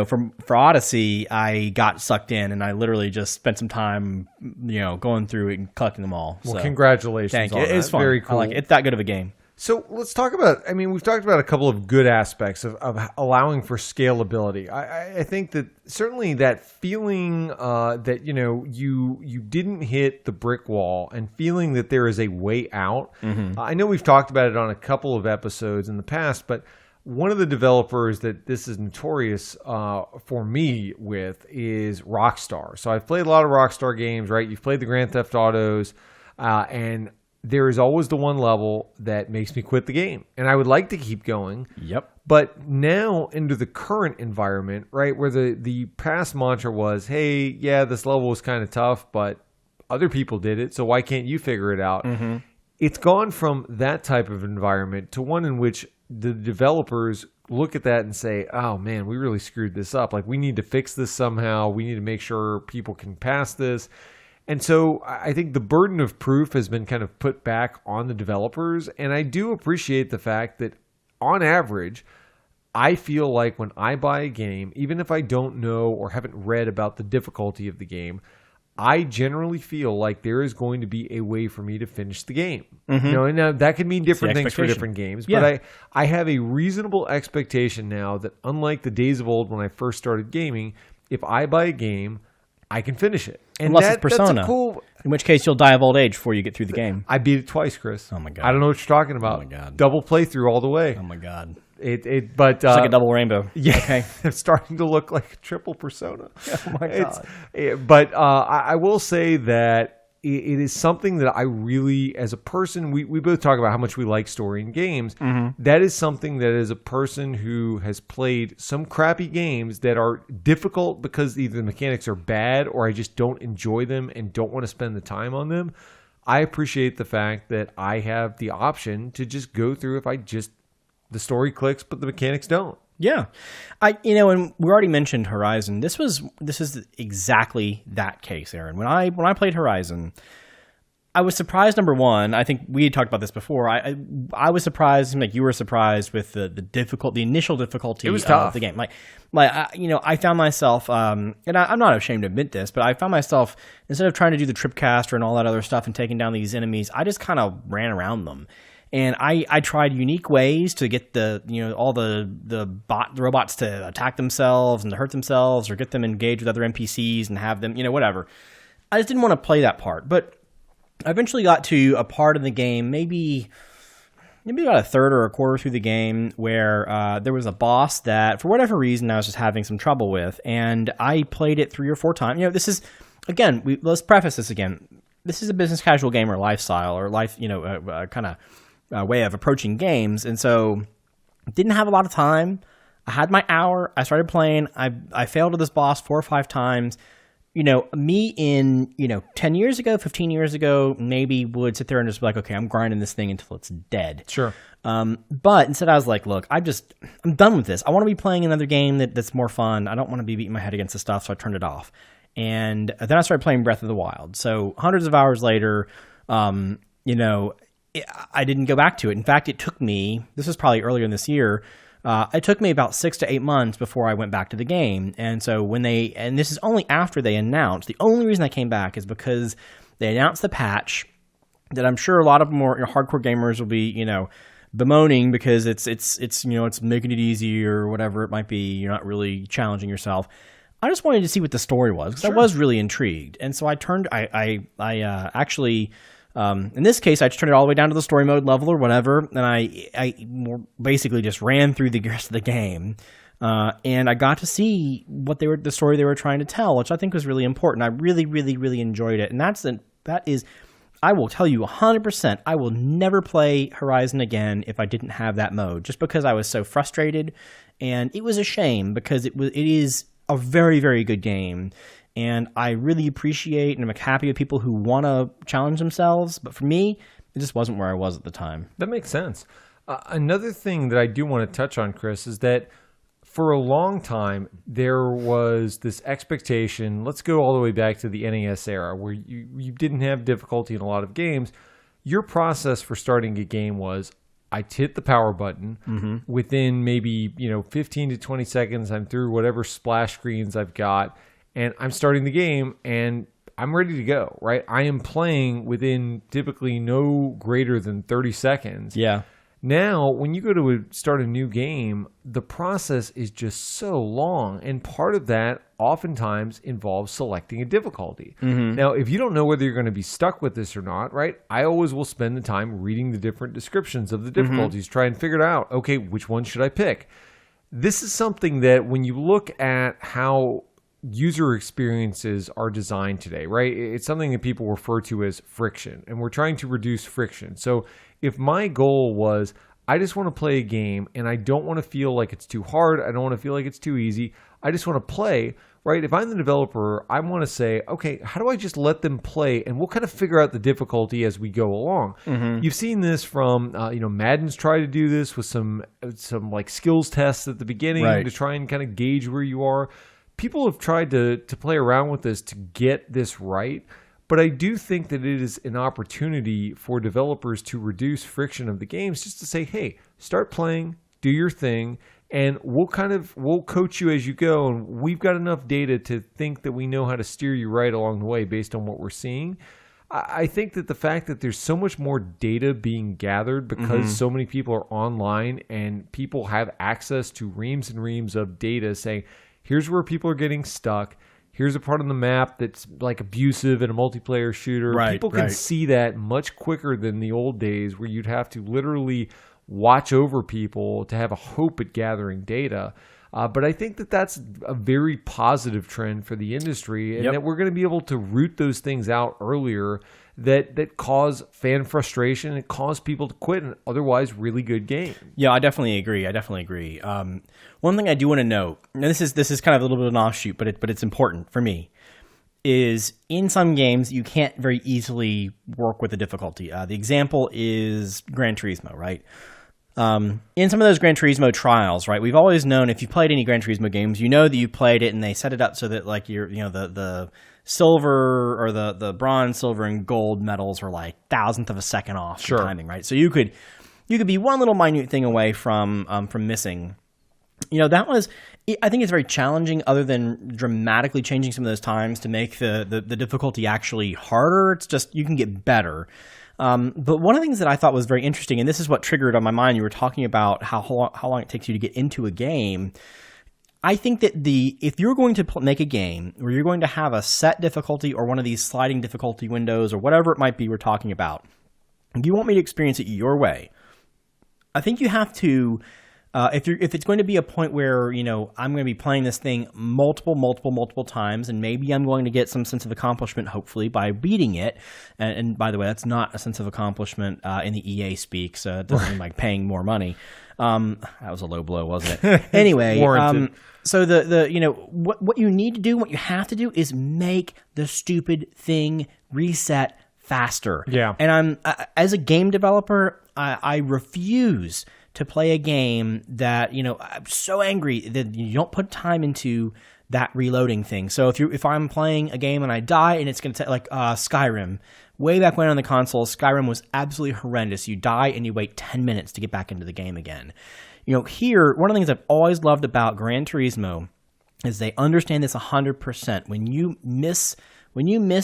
for Odyssey, I got sucked in, and I literally just spent some time, going through it and collecting them all. Well, congratulations. Thank you. It was fun. Very cool. I like it. It's that good of a game. So let's talk about, we've talked about a couple of good aspects of allowing for scalability. I think that certainly that feeling that, you didn't hit the brick wall and feeling that there is a way out. I know we've talked about it on a couple of episodes in the past, but one of the developers that this is notorious for me with is Rockstar. So I've played a lot of Rockstar games, right? You've played the Grand Theft Autos, and there is always the one level that makes me quit the game. And I would like to keep going. Yep. But now into the current environment, right, where the past mantra was, hey, yeah, this level was kind of tough, but other people did it, so why can't you figure it out? It's gone from that type of environment to one in which the developers look at that and say, oh, man, we really screwed this up. Like, we need to fix this somehow. We need to make sure people can pass this. And so I think the burden of proof has been kind of put back on the developers. And I do appreciate the fact that on average, I feel like when I buy a game, even if I don't know or haven't read about the difficulty of the game, I generally feel like there is going to be a way for me to finish the game. And now that could mean different things for different games, but I have a reasonable expectation now that, unlike the days of old when I first started gaming, if I buy a game, I can finish it. And unless it's Persona, that's cool, in which case you'll die of old age before you get through the game. I beat it twice, Chris. Oh my god! I don't know what you're talking about. Oh my god! Double playthrough all the way. Oh my god! But it's like a double rainbow. Yeah, okay. It's starting to look like a triple Persona. Oh my god! But I will say that it is something that I really, as a person, we both talk about how much we like story in games. That is something that, as a person who has played some crappy games that are difficult because either the mechanics are bad or I just don't enjoy them and don't want to spend the time on them, I appreciate the fact that I have the option to just go through if the story clicks, but the mechanics don't. Yeah. And we already mentioned Horizon. This is exactly that case, Aaron. When I played Horizon, I was surprised. Number one, I think we had talked about this before. I was surprised, like you were surprised with the initial difficulty of the game. I found myself, and I'm not ashamed to admit this, but I found myself, instead of trying to do the tripcaster and all that other stuff and taking down these enemies, I just kind of ran around them. And I tried unique ways to get all the robots to attack themselves and to hurt themselves or get them engaged with other NPCs and have them, whatever. I just didn't want to play that part. But I eventually got to a part of the game, maybe about a third or a quarter through the game, where there was a boss that, for whatever reason, I was just having some trouble with. And I played it 3 or 4 times. This is, again, let's preface this again. This is a business casual gamer lifestyle or life, kind of way of approaching games, and so didn't have a lot of time. I had my hour. I started playing. I failed to this boss 4 or 5 times. Me in 10 years ago, 15 years ago, maybe would sit there and just be like, okay, I'm grinding this thing until it's dead. Sure. But instead, I was like, look, I'm done with this. I want to be playing another game that's more fun. I don't want to be beating my head against the stuff, so I turned it off. And then I started playing Breath of the Wild. So hundreds of hours later, I didn't go back to it. In fact, it took me, this was probably earlier in this year, it took me about 6 to 8 months before I went back to the game. And so and this is only after they announced, the only reason I came back is because they announced the patch that I'm sure a lot of more hardcore gamers will be, bemoaning because it's making it easy or whatever it might be. You're not really challenging yourself. I just wanted to see what the story was because I was really intrigued. And so I actually... in this case, I just turned it all the way down to the story mode level or whatever, and I basically just ran through the rest of the game, and I got to see the story they were trying to tell, which I think was really important. I really, really, really enjoyed it, and that is, I will tell you 100%, I will never play Horizon again if I didn't have that mode, just because I was so frustrated, and it was a shame because it is a very, very good game. And I really appreciate and I'm happy with people who want to challenge themselves. But for me, it just wasn't where I was at the time. That makes sense. Another thing that I do want to touch on, Chris, is that for a long time, there was this expectation. Let's go all the way back to the NES era where you didn't have difficulty in a lot of games. Your process for starting a game was, I hit the power button. Within maybe 15 to 20 seconds, I'm through whatever splash screens I've got. And I'm starting the game, and I'm ready to go, right? I am playing within typically no greater than 30 seconds. Yeah. Now, when you go to start a new game, the process is just so long. And part of that oftentimes involves selecting a difficulty. Now, if you don't know whether you're going to be stuck with this or not, right? I always will spend the time reading the different descriptions of the difficulties, try and figure it out. Okay, which one should I pick? This is something that when you look at how user experiences are designed today, right? It's something that people refer to as friction, and we're trying to reduce friction. So if my goal was, I just want to play a game and I don't want to feel like it's too hard, I don't want to feel like it's too easy, I just want to play, right? If I'm the developer, I want to say, okay, how do I just let them play and we'll kind of figure out the difficulty as we go along. You've seen this from, Madden's tried to do this with some like skills tests at the beginning to try and kind of gauge where you are. People have tried to play around with this to get this right, but I do think that it is an opportunity for developers to reduce friction of the games, just to say, hey, start playing, do your thing, and we'll coach you as you go, and we've got enough data to think that we know how to steer you right along the way based on what we're seeing. I think that the fact that there's so much more data being gathered because so many people are online and people have access to reams and reams of data saying, here's where people are getting stuck. Here's a part of the map that's like abusive in a multiplayer shooter. People can see that much quicker than the old days where you'd have to literally watch over people to have a hope at gathering data. But I think that that's a very positive trend for the industry, and that we're going to be able to root those things out earlier that cause fan frustration and cause people to quit an otherwise really good game. Yeah, I definitely agree. One thing I do want to note, and this is kind of a little bit of an offshoot, but it's important for me, is in some games you can't very easily work with the difficulty. The example is Gran Turismo, right? In some of those Gran Turismo trials, right, we've always known if you've played any Gran Turismo games, you know that you played it and they set it up so that like the silver or the bronze, silver, and gold medals are like thousandth of a second off the timing, right? So you could be one little minute thing away from missing. That was, I think it's very challenging other than dramatically changing some of those times to make the difficulty actually harder. It's just, you can get better. But one of the things that I thought was very interesting, and this is what triggered on my mind, you were talking about how long it takes you to get into a game. I think that if you're going to make a game where you're going to have a set difficulty or one of these sliding difficulty windows or whatever it might be we're talking about, if you want me to experience it your way, I think you have to, if it's going to be a point where, I'm going to be playing this thing multiple times, and maybe I'm going to get some sense of accomplishment, hopefully, by beating it. And by the way, that's not a sense of accomplishment in the EA speak, so it doesn't mean like paying more money. That was a low blow, wasn't it? Anyway, so what you need to do, what you have to do is make the stupid thing reset faster. Yeah. And as a game developer, I refuse to play a game that, I'm so angry that you don't put time into that reloading thing. So if I'm playing a game and I die and it's going to take, like Skyrim, way back when on the console, Skyrim was absolutely horrendous. You die and you wait 10 minutes to get back into the game again. Here, one of the things I've always loved about Gran Turismo is they understand this 100%. When you miss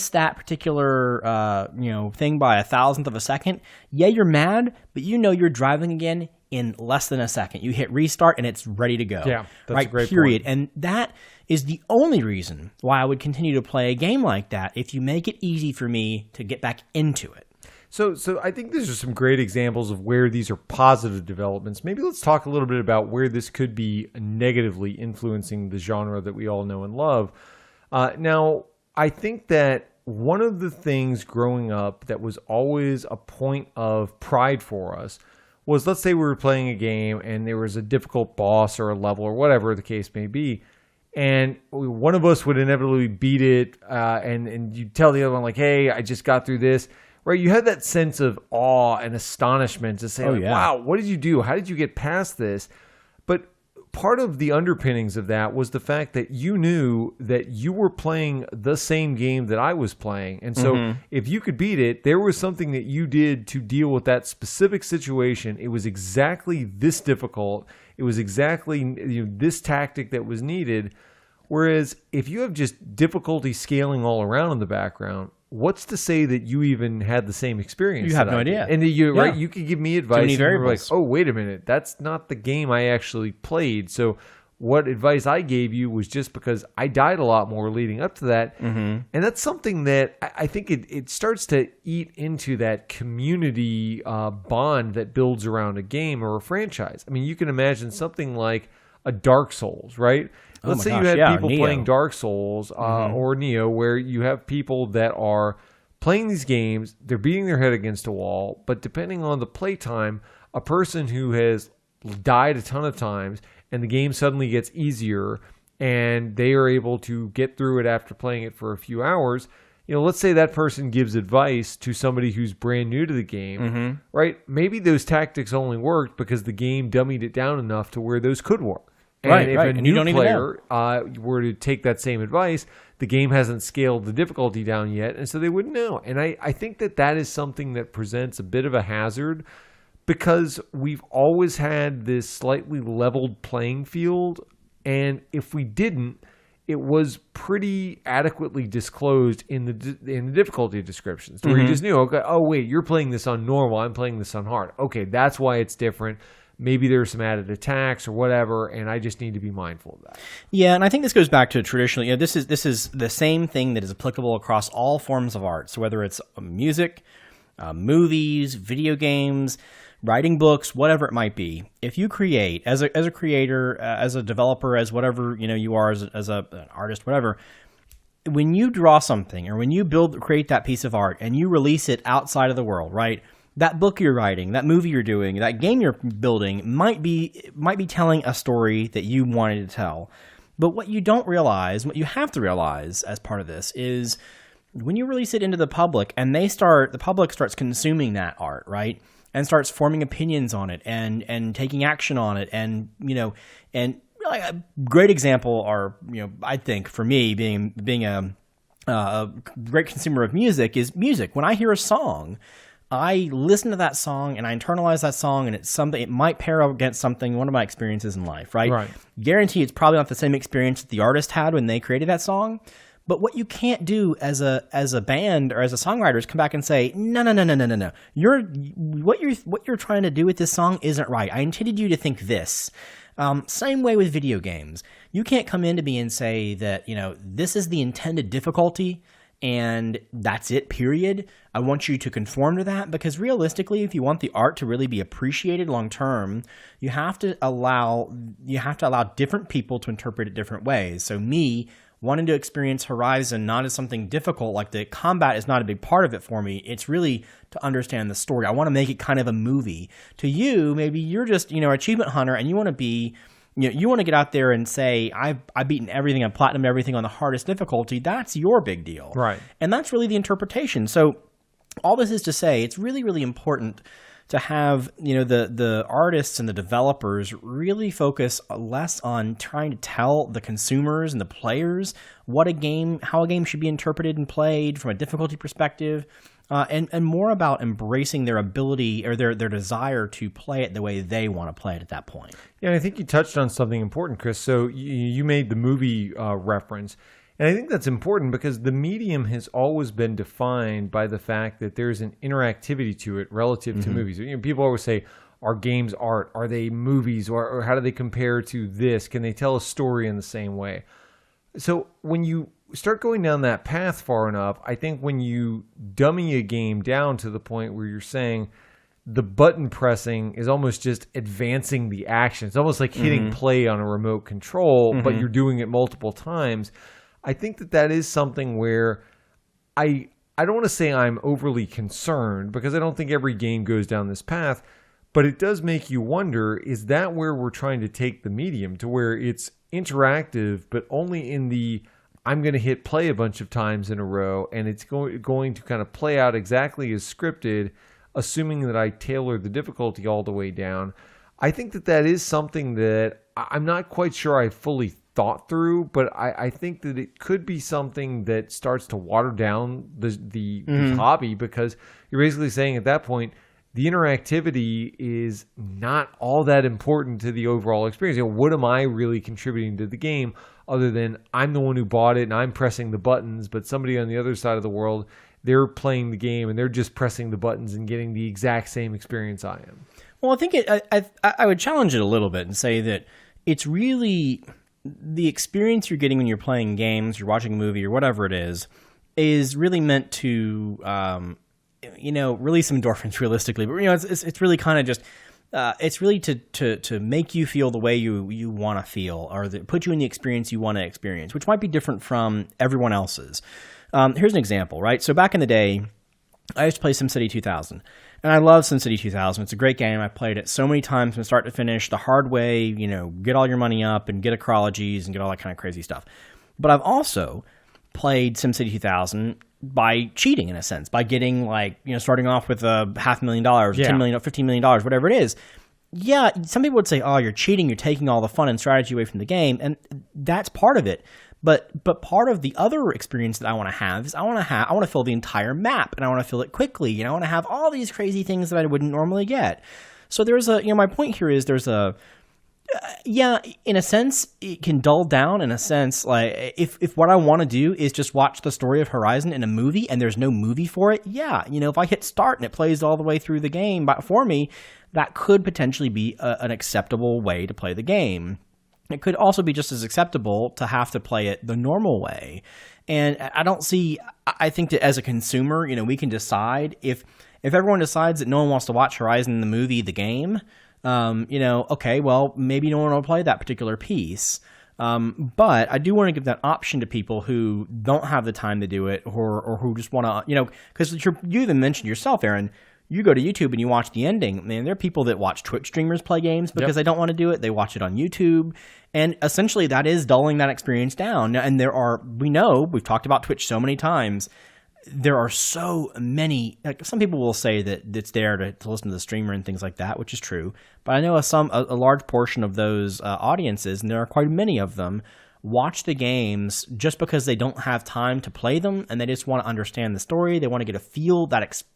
that particular thing by 1,000th of a second, you're mad, but you're driving again in less than a second. You hit restart and it's ready to go. Yeah, that's a great period. point. And that is the only reason why I would continue to play a game like that, if you make it easy for me to get back into it. So I think these are some great examples of where these are positive developments. Maybe let's talk a little bit about where this could be negatively influencing the genre that we all know and love. Now, I think that one of the things growing up that was always a point of pride for us was, let's say we were playing a game and there was a difficult boss or a level or whatever the case may be, and one of us would inevitably beat it, and you'd tell the other one, like, hey, I just got through this. Right? You had that sense of awe and astonishment to say, wow, what did you do? How did you get past this? But part of the underpinnings of that was the fact that you knew that you were playing the same game that I was playing. And so if you could beat it, there was something that you did to deal with that specific situation. It was exactly this difficult. It was exactly this tactic that was needed. Whereas if you have just difficulty scaling all around in the background, what's to say that you even had the same experience? You have no idea. And you could give me advice. And you're like, oh, wait a minute. That's not the game I actually played. So what advice I gave you was just because I died a lot more leading up to that. And that's something that I think it starts to eat into that community bond that builds around a game or a franchise. I mean, you can imagine something like a Dark Souls, right? Let's say you had people playing Dark Souls or Neo, where you have people that are playing these games, they're beating their head against a wall, but depending on the playtime, a person who has died a ton of times and the game suddenly gets easier and they are able to get through it after playing it for a few hours, let's say that person gives advice to somebody who's brand new to the game, right? Maybe those tactics only worked because the game dummied it down enough to where those could work. And if a new player were to take that same advice, the game hasn't scaled the difficulty down yet, and so they wouldn't know. And I think that is something that presents a bit of a hazard. because we've always had this slightly leveled playing field, and if we didn't, it was pretty adequately disclosed in the difficulty descriptions, where you just knew, okay, oh wait, you're playing this on normal, I'm playing this on hard. Okay, that's why it's different. Maybe there's some added attacks or whatever, and I just need to be mindful of that. Yeah, and I think this goes back to traditionally, this is the same thing that is applicable across all forms of art. So whether it's music, movies, video games, writing books, whatever it might be, if you create as a creator, as a developer, as whatever you are, as an artist, whatever, when you draw something or when you create that piece of art and you release it outside of the world, right? That book you're writing, that movie you're doing, that game you're building might be telling a story that you wanted to tell. But what you don't realize, what you have to realize as part of this is when you release it into the public and the public starts consuming that art, right? And starts forming opinions on it and taking action on it. And, and a great example are, I think for me being a great consumer of music is music. When I hear a song, I listen to that song and I internalize that song, and it might pair up against one of my experiences in life, right? Right. Guarantee it's probably not the same experience that the artist had when they created that song. But what you can't do as a band or as a songwriter is come back and say, no. What you're trying to do with this song isn't right. I intended you to think this. Same way with video games. You can't come into me and say that, this is the intended difficulty and that's it, period. I want you to conform to that, because realistically, if you want the art to really be appreciated long term, you have to allow different people to interpret it different ways. So me wanting to experience Horizon not as something difficult, like the combat is not a big part of it for me. It's really to understand the story. I want to make it kind of a movie. To you, maybe you're just, achievement hunter, and you want to be, you want to get out there and say, I've beaten everything, I've platinumed everything on the hardest difficulty. That's your big deal. Right. And that's really the interpretation. So all this is to say, it's really, really important to have, the artists and the developers really focus less on trying to tell the consumers and the players how a game should be interpreted and played from a difficulty perspective, and more about embracing their ability or their desire to play it the way they want to play it at that point. Yeah, I think you touched on something important, Chris. So you made the movie reference. And I think that's important because the medium has always been defined by the fact that there's an interactivity to it relative to movies. People always say, are games art? Are they movies? Or how do they compare to this? Can they tell a story in the same way? So when you start going down that path far enough, I think when you dummy a game down to the point where you're saying the button pressing is almost just advancing the action. It's almost like hitting play on a remote control, but you're doing it multiple times. I think that is something where I don't want to say I'm overly concerned, because I don't think every game goes down this path, but it does make you wonder, is that where we're trying to take the medium, to where it's interactive, but only in the I'm going to hit play a bunch of times in a row, and it's going to kind of play out exactly as scripted, assuming that I tailor the difficulty all the way down. I think that is something that I'm not quite sure I fully thought through, but I think that it could be something that starts to water down the hobby, because you're basically saying at that point the interactivity is not all that important to the overall experience. What am I really contributing to the game other than I'm the one who bought it and I'm pressing the buttons, but somebody on the other side of the world, they're playing the game and they're just pressing the buttons and getting the exact same experience I am. Well, I think I would challenge it a little bit and say that it's really the experience you're getting when you're playing games, you're watching a movie, or whatever it is really meant to, release some endorphins realistically. But, it's really kind of just, it's really to make you feel the way you want to feel, or put you in the experience you want to experience, which might be different from everyone else's. Here's an example, right? So back in the day, I used to play SimCity 2000. And I love SimCity 2000. It's a great game. I played it so many times from start to finish, the hard way, get all your money up and get ecologies and get all that kind of crazy stuff. But I've also played SimCity 2000 by cheating, in a sense, by getting starting off with $500,000, $10 million, $15 million, whatever it is. Yeah, some people would say, oh, you're cheating, you're taking all the fun and strategy away from the game. And that's part of it. But part of the other experience that I want to have is I want to fill the entire map, and I want to fill it quickly. I want to have all these crazy things that I wouldn't normally get. So there's my point here is there's in a sense, it can dull down. In a sense, like if what I want to do is just watch the story of Horizon in a movie and there's no movie for it, if I hit start and it plays all the way through the game for me, that could potentially be an acceptable way to play the game. It could also be just as acceptable to have to play it the normal way. And I think that as a consumer, we can decide if everyone decides that no one wants to watch Horizon the movie, the game, okay, well, maybe no one will play that particular piece. But I do want to give that option to people who don't have the time to do it or who just want to, because you even mentioned yourself, Aaron, you go to YouTube and you watch the ending. Man, there are people that watch Twitch streamers play games because they don't want to do it. They watch it on YouTube. And essentially that is dulling that experience down. And we've talked about Twitch so many times. There are so many, like some people will say that it's there to listen to the streamer and things like that, which is true. But I know a large portion of those audiences, and there are quite many of them, watch the games just because they don't have time to play them and they just want to understand the story. They want to get a feel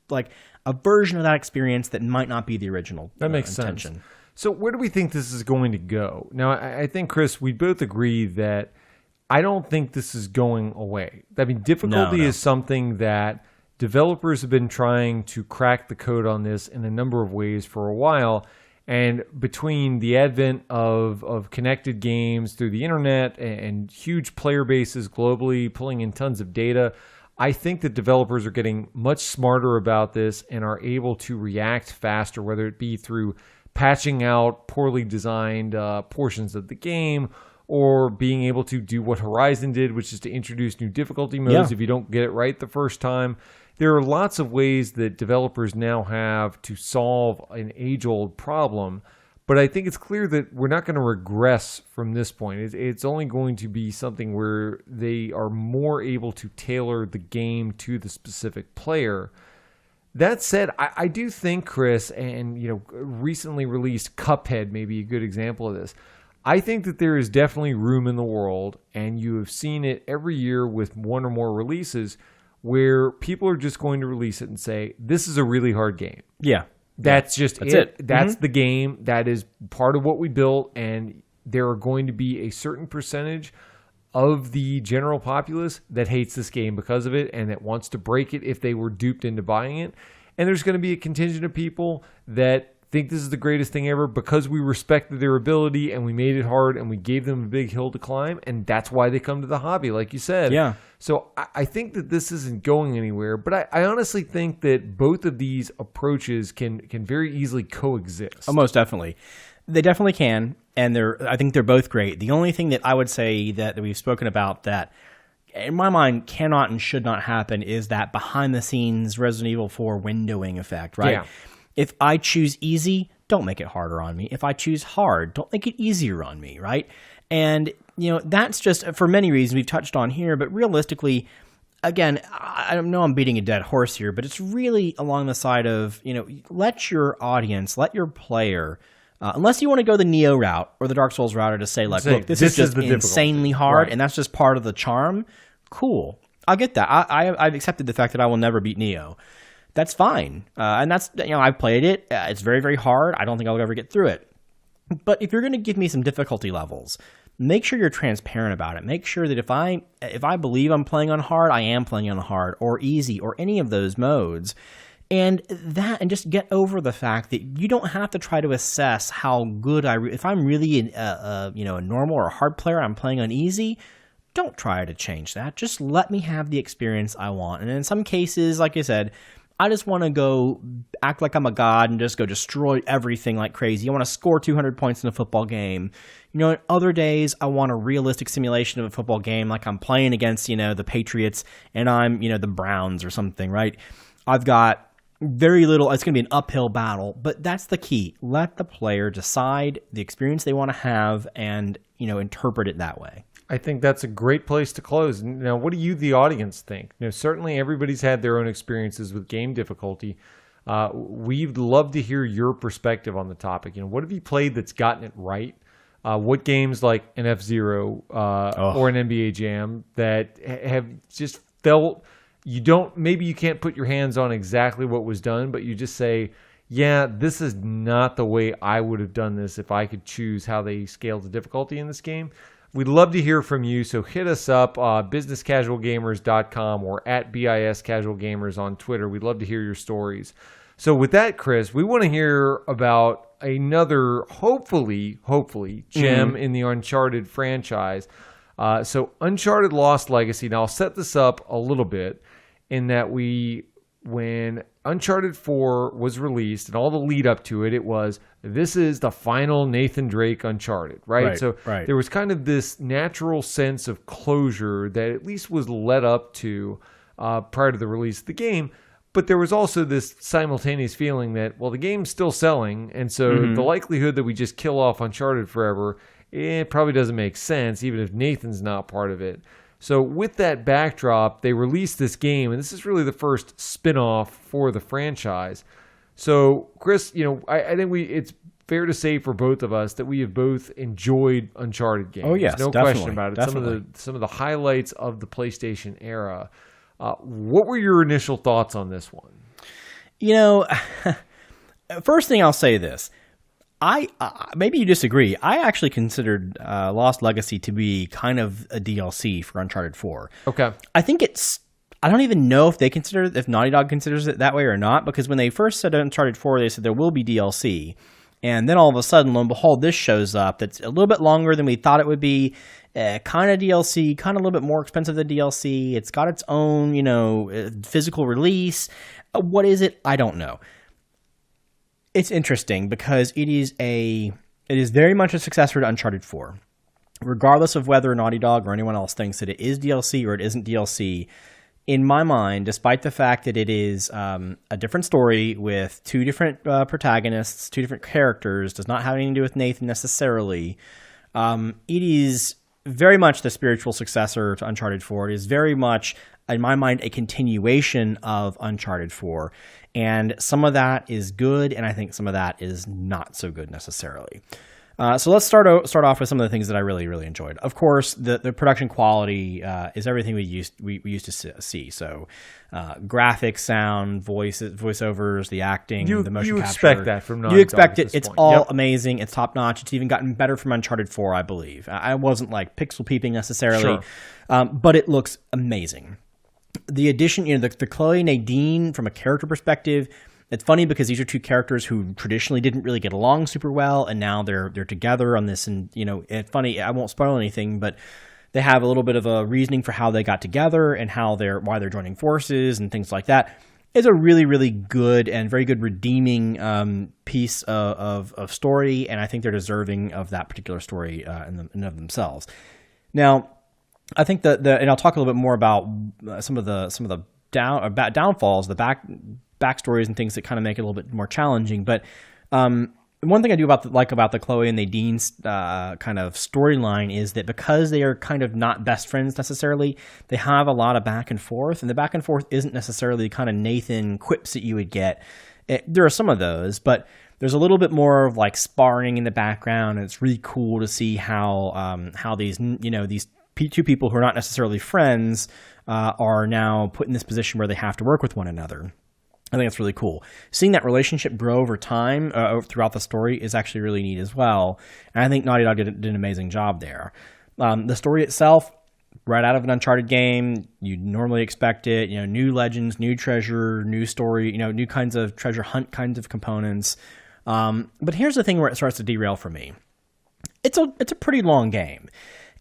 like a version of that experience that might not be the original. That makes intention. Sense. So where do we think this is going to go? Now, I think, Chris, we both agree that I don't think this is going away. I mean, difficulty is something that developers have been trying to crack the code on this in a number of ways for a while. And between the advent of connected games through the internet and huge player bases globally pulling in tons of data, I think that developers are getting much smarter about this and are able to react faster, whether it be through patching out poorly designed portions of the game or being able to do what Horizon did, which is to introduce new difficulty modes if you don't get it right the first time. There are lots of ways that developers now have to solve an age-old problem, but I think it's clear that we're not going to regress from this point. It's only going to be something where they are more able to tailor the game to the specific player. That said, I do think, Chris, and recently released Cuphead may be a good example of this. I think that there is definitely room in the world, and you have seen it every year with one or more releases, where people are just going to release it and say, this is a really hard game. Yeah. That's just it. That's the game. That is part of what we built, and there are going to be a certain percentage of the general populace that hates this game because of it and that wants to break it if they were duped into buying it. And there's going to be a contingent of people that think this is the greatest thing ever because we respected their ability and we made it hard and we gave them a big hill to climb, and that's why they come to the hobby, like you said. Yeah. So I think that this isn't going anywhere, but I honestly think that both of these approaches can very easily coexist. Oh, most definitely. They definitely can, and I think they're both great. The only thing that I would say that we've spoken about that in my mind cannot and should not happen is that behind-the-scenes Resident Evil 4 windowing effect, right? Yeah. If I choose easy, don't make it harder on me. If I choose hard, don't make it easier on me, right? And, that's just for many reasons we've touched on here, but realistically, again, I know I'm beating a dead horse here, but it's really along the side of, let your audience, let your player, unless you want to go the Neo route or the Dark Souls route to say, like, look, this is just insanely hard, right, and that's just part of the charm, cool. I'll get that. I've accepted the fact that I will never beat Neo. That's fine. And that's, I've played it. It's very, very hard. I don't think I'll ever get through it. But if you're going to give me some difficulty levels, make sure you're transparent about it. Make sure that if I believe I'm playing on hard, I am playing on hard or easy or any of those modes. And just get over the fact that you don't have to try to assess how good if I'm really a normal or a hard player, I'm playing on easy. Don't try to change that. Just let me have the experience I want. And in some cases, like I said, I just want to go act like I'm a god and just go destroy everything like crazy. I want to score 200 points in a football game. In other days, I want a realistic simulation of a football game, like I'm playing against, the Patriots and I'm, the Browns or something, right? I've got very little. It's going to be an uphill battle, but that's the key. Let the player decide the experience they want to have and, interpret it that way. I think that's a great place to close. Now, what do you, the audience, think? Certainly everybody's had their own experiences with game difficulty. We'd love to hear your perspective on the topic. What have you played that's gotten it right? What games like an F-Zero or an NBA Jam that have just felt maybe you can't put your hands on exactly what was done, but you just say, yeah, this is not the way I would have done this if I could choose how they scale the difficulty in this game. We'd love to hear from you, so hit us up, businesscasualgamers.com or at BISCasualGamers on Twitter. We'd love to hear your stories. So with that, Chris, we want to hear about another, hopefully, gem in the Uncharted franchise. So Uncharted Lost Legacy. Now, I'll set this up a little bit in that when Uncharted 4 was released and all the lead up to it, this is the final Nathan Drake Uncharted, right? So there was kind of this natural sense of closure that at least was led up to prior to the release of the game. But there was also this simultaneous feeling that, well, the game's still selling, and so the likelihood that we just kill off Uncharted forever, it probably doesn't make sense, even if Nathan's not part of it. So with that backdrop, they released this game, and this is really the first spin-off for the franchise. So, Chris, I think it's fair to say for both of us that we have both enjoyed Uncharted games. Oh, yes, no definitely, question about it. Definitely. Some of the highlights of the PlayStation era. What were your initial thoughts on this one? First thing I'll say this. Maybe you disagree. I actually considered Lost Legacy to be kind of a DLC for Uncharted 4. Okay. I think I don't even know if if Naughty Dog considers it that way or not, because when they first said Uncharted 4, they said there will be DLC. And then all of a sudden, lo and behold, this shows up. That's a little bit longer than we thought it would be. Kind of DLC, kind of a little bit more expensive than DLC. It's got its own, physical release. What is it? I don't know. It's interesting because it is very much a successor to Uncharted 4. Regardless of whether Naughty Dog or anyone else thinks that it is DLC or it isn't DLC, in my mind, despite the fact that it is a different story with two different protagonists, two different characters, does not have anything to do with Nathan necessarily, it is very much the spiritual successor to Uncharted 4. It is very much, in my mind, a continuation of Uncharted 4. And some of that is good, and I think some of that is not so good necessarily. So let's start off with some of the things that I really, really enjoyed. Of course, the production quality is everything we used to see. So graphics, sound, voiceovers, the acting, the motion capture. You expect that from Naughty Dog. You expect it. It's all amazing. It's top notch. It's even gotten better from Uncharted 4, I believe. I wasn't like pixel peeping necessarily, but it looks amazing. The addition, the Chloe and Nadine from a character perspective. It's funny because these are two characters who traditionally didn't really get along super well, and now they're together on this. And it's funny. I won't spoil anything, but they have a little bit of a reasoning for how they got together and why they're joining forces and things like that. It's a really, really good and very good redeeming piece of story, and I think they're deserving of that particular story in of themselves. Now, I think and I'll talk a little bit more about some of the downfalls, the backstories and things that kind of make it a little bit more challenging. But one thing I do about the Chloe and Nadine's kind of storyline is that because they are kind of not best friends necessarily, they have a lot of back and forth, and the back and forth isn't necessarily the kind of Nathan quips that you would get. There are some of those, but there's a little bit more of like sparring in the background, and it's really cool to see how these these two people who are not necessarily friends are now put in this position where they have to work with one another. I think that's really cool. Seeing that relationship grow over time throughout the story is actually really neat as well. And I think Naughty Dog did an amazing job there. The story itself, right out of an Uncharted game, you normally expect it. New legends, new treasure, new story. New kinds of treasure hunt kinds of components. But here's the thing where it starts to derail for me. It's a pretty long game.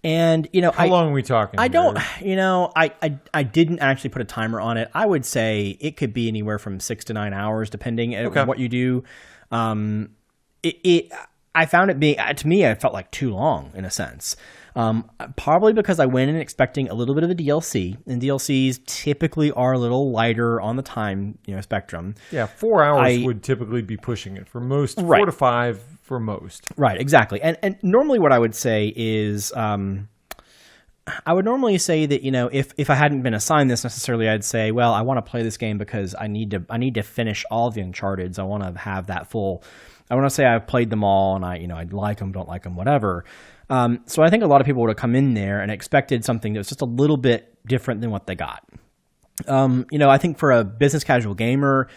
And how long are we talking? I don't, I didn't actually put a timer on it. I would say it could be anywhere from 6 to 9 hours, depending on what you do. I found it being, to me, it felt like too long in a sense. Probably because I went in expecting a little bit of a DLC, and DLCs typically are a little lighter on the time, spectrum. Yeah, 4 hours would typically be pushing it for most. 4 to 5 for most. Right, exactly. And normally what I would say is, I would normally say that if I hadn't been assigned this necessarily, I'd say, well, I want to play this game because I need to finish all the Uncharteds. I want to have that full. I want to say I've played them all, and I like them, don't like them, whatever. So I think a lot of people would have come in there and expected something that was just a little bit different than what they got. I think for a business casual gamer,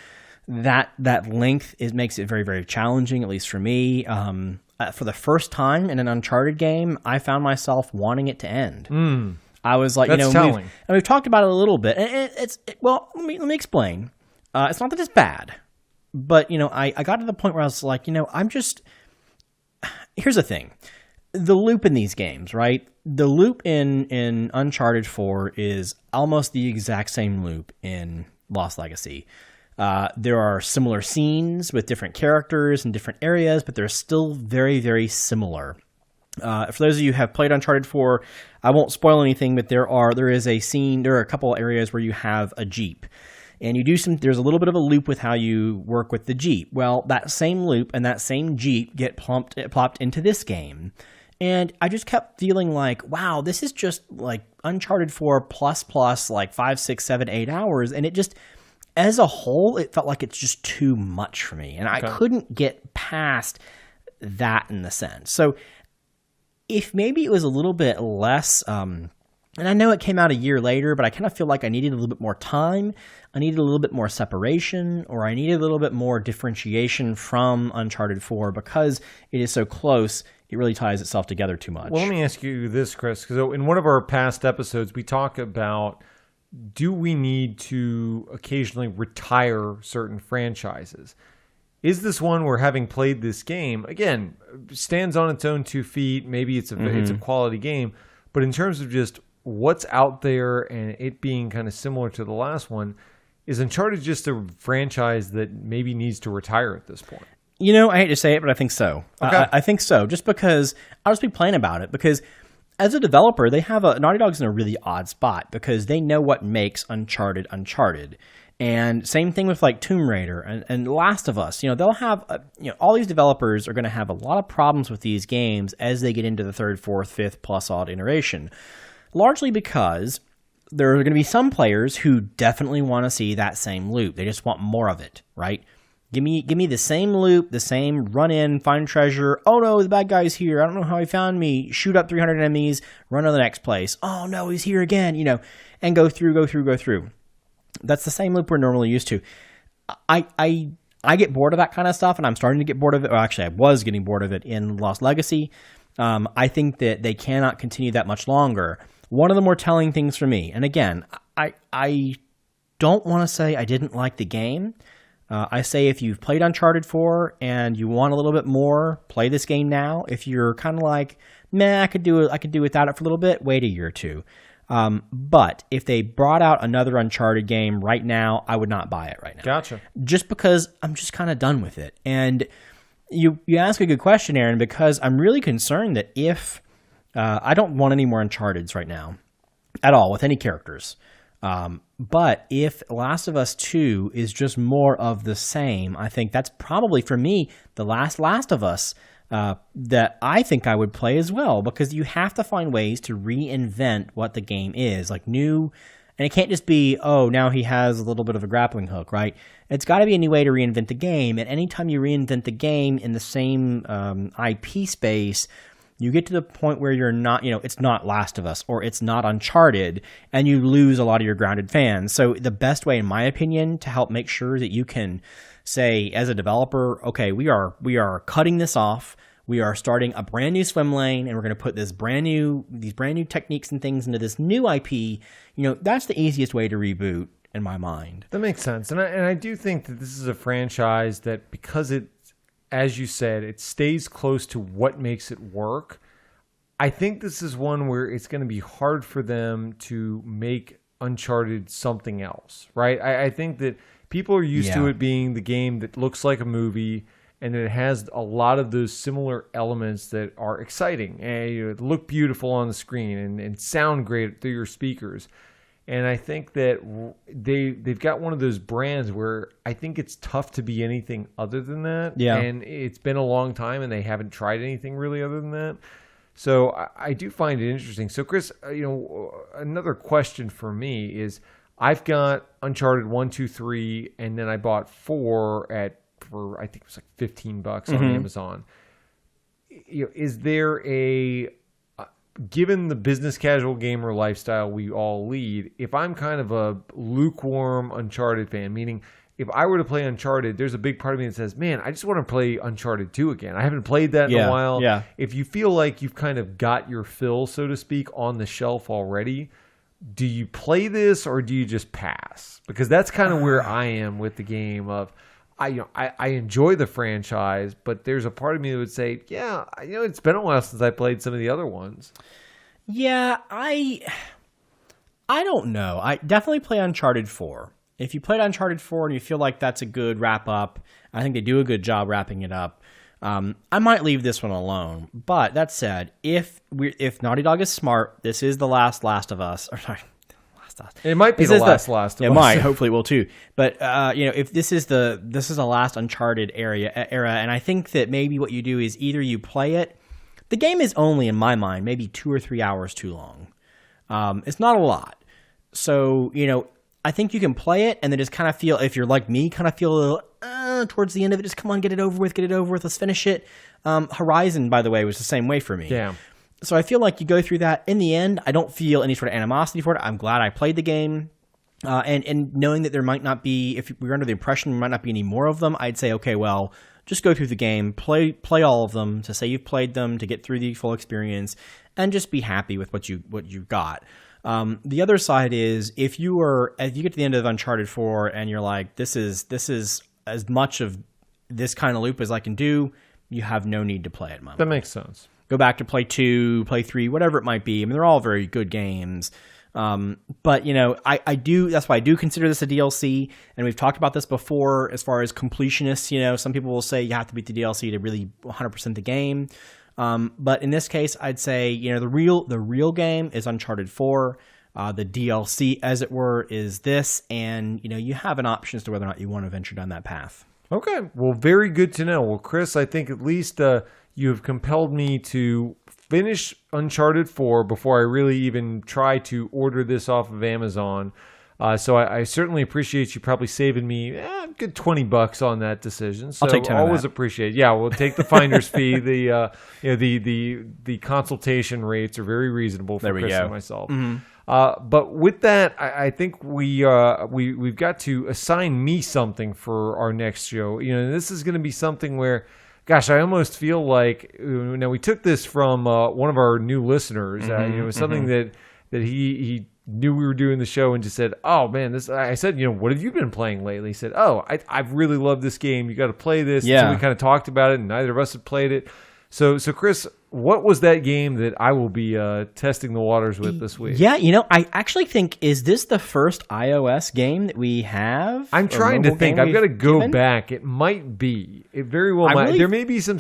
that length makes it very, very challenging, at least for me. For the first time in an Uncharted game, I found myself wanting it to end. I was like, That's telling. We've talked about it a little bit. And let me explain. It's not that it's bad, but I got to the point where I was like, here's the thing. The loop in these games, right? The loop in Uncharted 4 is almost the exact same loop in Lost Legacy. There are similar scenes with different characters and different areas, but they're still very, very similar. For those of you who have played Uncharted 4, I won't spoil anything, but there are a couple areas where you have a Jeep. And there's a little bit of a loop with how you work with the Jeep. Well, that same loop and that same Jeep get plopped into this game. And I just kept feeling like, wow, this is just like Uncharted 4 plus like 5, 6, 7, 8 hours. And it just, as a whole, it felt like it's just too much for me. And I couldn't get past that in the sense. So if maybe it was a little bit less, and I know it came out a year later, but I kind of feel like I needed a little bit more time. I needed a little bit more separation, or I needed a little bit more differentiation from Uncharted 4 because it is so close. It really ties itself together too much. Well, let me ask you this, Chris, because in one of our past episodes, we talk about, do we need to occasionally retire certain franchises? Is this one where, having played this game, again, stands on its own 2 feet, maybe it's a quality game, but in terms of just what's out there and it being kind of similar to the last one, is Uncharted just a franchise that maybe needs to retire at this point? I hate to say it, but I think so. Okay. I think so, just because I'll just be plain about it. Because as a developer, Naughty Dog's in a really odd spot because they know what makes Uncharted Uncharted. And same thing with like Tomb Raider and Last of Us. They'll have, all these developers are going to have a lot of problems with these games as they get into the 3rd, 4th, 5th plus odd iteration. Largely because there are going to be some players who definitely want to see that same loop. They just want more of it, right? Give me the same loop, the same run in, find treasure. Oh no, the bad guy's here. I don't know how he found me. Shoot up 300 enemies, run to the next place. Oh no, he's here again, and go through. That's the same loop we're normally used to. I get bored of that kind of stuff, and I'm starting to get bored of it. Well, actually, I was getting bored of it in Lost Legacy. I think that they cannot continue that much longer. One of the more telling things for me, and again, I don't want to say I didn't like the game. I say if you've played Uncharted 4 and you want a little bit more, play this game now. If you're kind of like, I could do without it for a little bit, wait a year or two. But if they brought out another Uncharted game right now, I would not buy it right now. Gotcha. Just because I'm just kind of done with it. And you ask a good question, Aaron, because I'm really concerned that if I don't want any more Uncharteds right now at all with any characters. But if Last of Us 2 is just more of the same, I think that's probably, for me, the last of Us that I think I would play as well, because you have to find ways to reinvent what the game is, like new, and it can't just be, now he has a little bit of a grappling hook, right? It's got to be a new way to reinvent the game, and anytime you reinvent the game in the same IP space, you get to the point where you're not, it's not Last of Us or it's not Uncharted, and you lose a lot of your grounded fans. So the best way, in my opinion, to help make sure that you can say, as a developer, okay, we are cutting this off. We are starting a brand new swim lane, and we're going to put these brand new techniques and things into this new IP. That's the easiest way to reboot in my mind. That makes sense. And I do think that this is a franchise that, because it, as you said, it stays close to what makes it work. I think this is one where it's going to be hard for them to make Uncharted something else, right? I think that people are used to it being the game that looks like a movie, and it has a lot of those similar elements that are exciting and look beautiful on the screen and sound great through your speakers. And I think that they've got one of those brands where I think it's tough to be anything other than that. Yeah. And it's been a long time, and they haven't tried anything really other than that. So I do find it interesting. So, Chris, another question for me is, I've got Uncharted 1, 2, 3, and then I bought 4 for I think it was like $15 on Amazon. Is there given the business casual gamer lifestyle we all lead, if I'm kind of a lukewarm Uncharted fan, meaning if I were to play Uncharted, there's a big part of me that says, man, I just want to play Uncharted 2 again. I haven't played that in a while. Yeah. If you feel like you've kind of got your fill, so to speak, on the shelf already, do you play this or do you just pass? Because that's kind of where I am with the game of, I enjoy the franchise, but there's a part of me that would say, yeah, it's been a while since I played some of the other ones. Yeah, I don't know. I definitely play Uncharted 4. If you played Uncharted 4 and you feel like that's a good wrap-up, I think they do a good job wrapping it up. I might leave this one alone. But that said, if Naughty Dog is smart, this is the last of Us. Or sorry, it might be the last of Us. It might. Hopefully it will too. But if this is the last Uncharted era, and I think that maybe what you do is either you play it. The game is only, in my mind, maybe 2 or 3 hours too long. It's not a lot. So, I think you can play it and then just kind of feel, if you're like me, kind of feel a little, towards the end of it, just come on, get it over with, let's finish it. Horizon, by the way, was the same way for me. Yeah. So I feel like you go through that. In the end, I don't feel any sort of animosity for it. I'm glad I played the game. And knowing that there might not be, if we're under the impression there might not be any more of them, I'd say, okay, well, just go through the game, play all of them, to say you've played them, to get through the full experience, and just be happy with what you got. The other side is if you get to the end of Uncharted 4 and you're like, this is as much of this kind of loop as I can do, you have no need to play it. That makes sense. Go back to play 2, play 3, whatever it might be. I mean, they're all very good games. But I do. That's why I do consider this a DLC, and we've talked about this before. As far as completionists, some people will say you have to beat the DLC to really 100% the game. But in this case, I'd say the real game is Uncharted 4. The DLC, as it were, is this, and you have an option as to whether or not you want to venture down that path. Okay, well, very good to know. Well, Chris, I think at least you have compelled me to finish Uncharted 4 before I really even try to order this off of Amazon. So I certainly appreciate you probably saving me a good $20 on that decision. So I'll take 10 of always that. appreciate. Yeah, we'll take the finder's fee. The consultation rates are very reasonable for Chris and myself. Mm-hmm. But with that, I think we've got to assign me something for our next show. This is going to be something where, gosh, I almost feel like now we took this from one of our new listeners. It was something that he knew we were doing the show and just said, "Oh man, this." I said, "What have you been playing lately?" He said, "Oh, I've really loved this game. You got to play this." Yeah. So we kind of talked about it, and neither of us had played it. So Chris, what was that game that I will be testing the waters with this week? Yeah, I actually think, is this the first iOS game that we have? I'm trying to think. I've got to go back. It might be. It very well might. There may be some.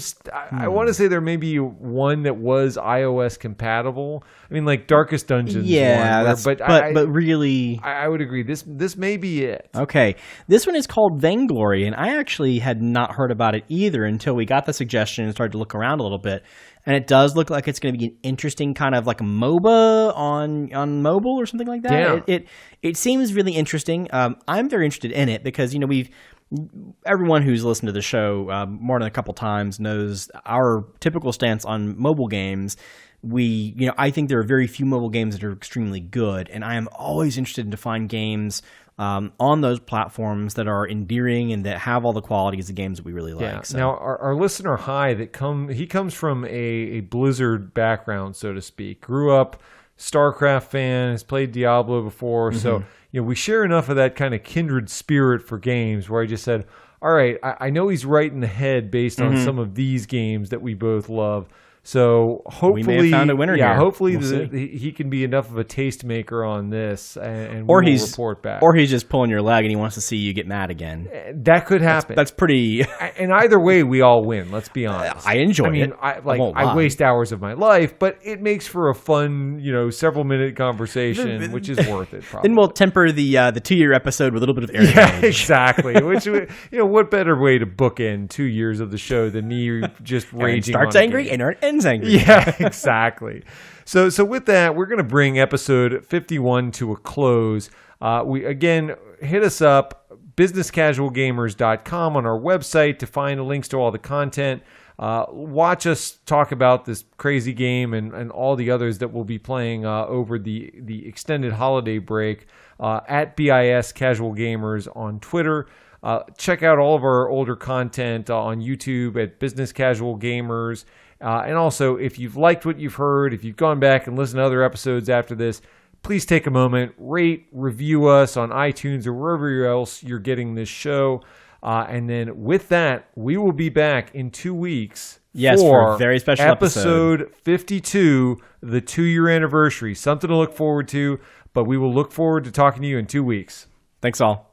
I want to say there may be one that was iOS compatible. I mean, like Darkest Dungeons. Yeah, but really, I would agree. This may be it. Okay, this one is called Vainglory, and I actually had not heard about it either until we got the suggestion and started to look around a little bit. And it does look like it's going to be an interesting kind of like a MOBA on mobile or something like that. Yeah. It seems really interesting. I'm very interested in it because everyone who's listened to the show more than a couple times knows our typical stance on mobile games. I think there are very few mobile games that are extremely good, and I am always interested to find games on those platforms that are endearing and that have all the qualities of games that we really like. Yeah. So. Now, our listener Hi he comes from a Blizzard background, so to speak. Grew up StarCraft fan, has played Diablo before, so we share enough of that kind of kindred spirit for games. Where I just said, all right, I know he's right in the head based on some of these games that we both love. So hopefully, we may have found a winner here. Hopefully he can be enough of a tastemaker on this, and we'll report back. Or he's just pulling your leg and he wants to see you get mad again. That could happen. That's pretty. And either way, we all win. Let's be honest. I enjoy it. I waste hours of my life, but it makes for a fun, several minute conversation, which is worth it. Probably. Then we'll temper the 2-year episode with a little bit of air. Yeah, exactly. Which what better way to bookend 2 years of the show than me just raging? Starts on angry and ends angry. Yeah, exactly. So with that, we're going to bring episode 51 to a close. We again, hit us up, businesscasualgamers.com on our website to find links to all the content. Watch us talk about this crazy game and all the others that we'll be playing over the extended holiday break at BIS Casual Gamers on Twitter. Check out all of our older content on YouTube at Business Casual Gamers. And also, if you've liked what you've heard, if you've gone back and listened to other episodes after this, please take a moment, rate, review us on iTunes or wherever else you're getting this show. And then with that, we will be back in 2 weeks. Yes, for a very special episode 52, the 2-year anniversary. Something to look forward to, but we will look forward to talking to you in 2 weeks. Thanks all.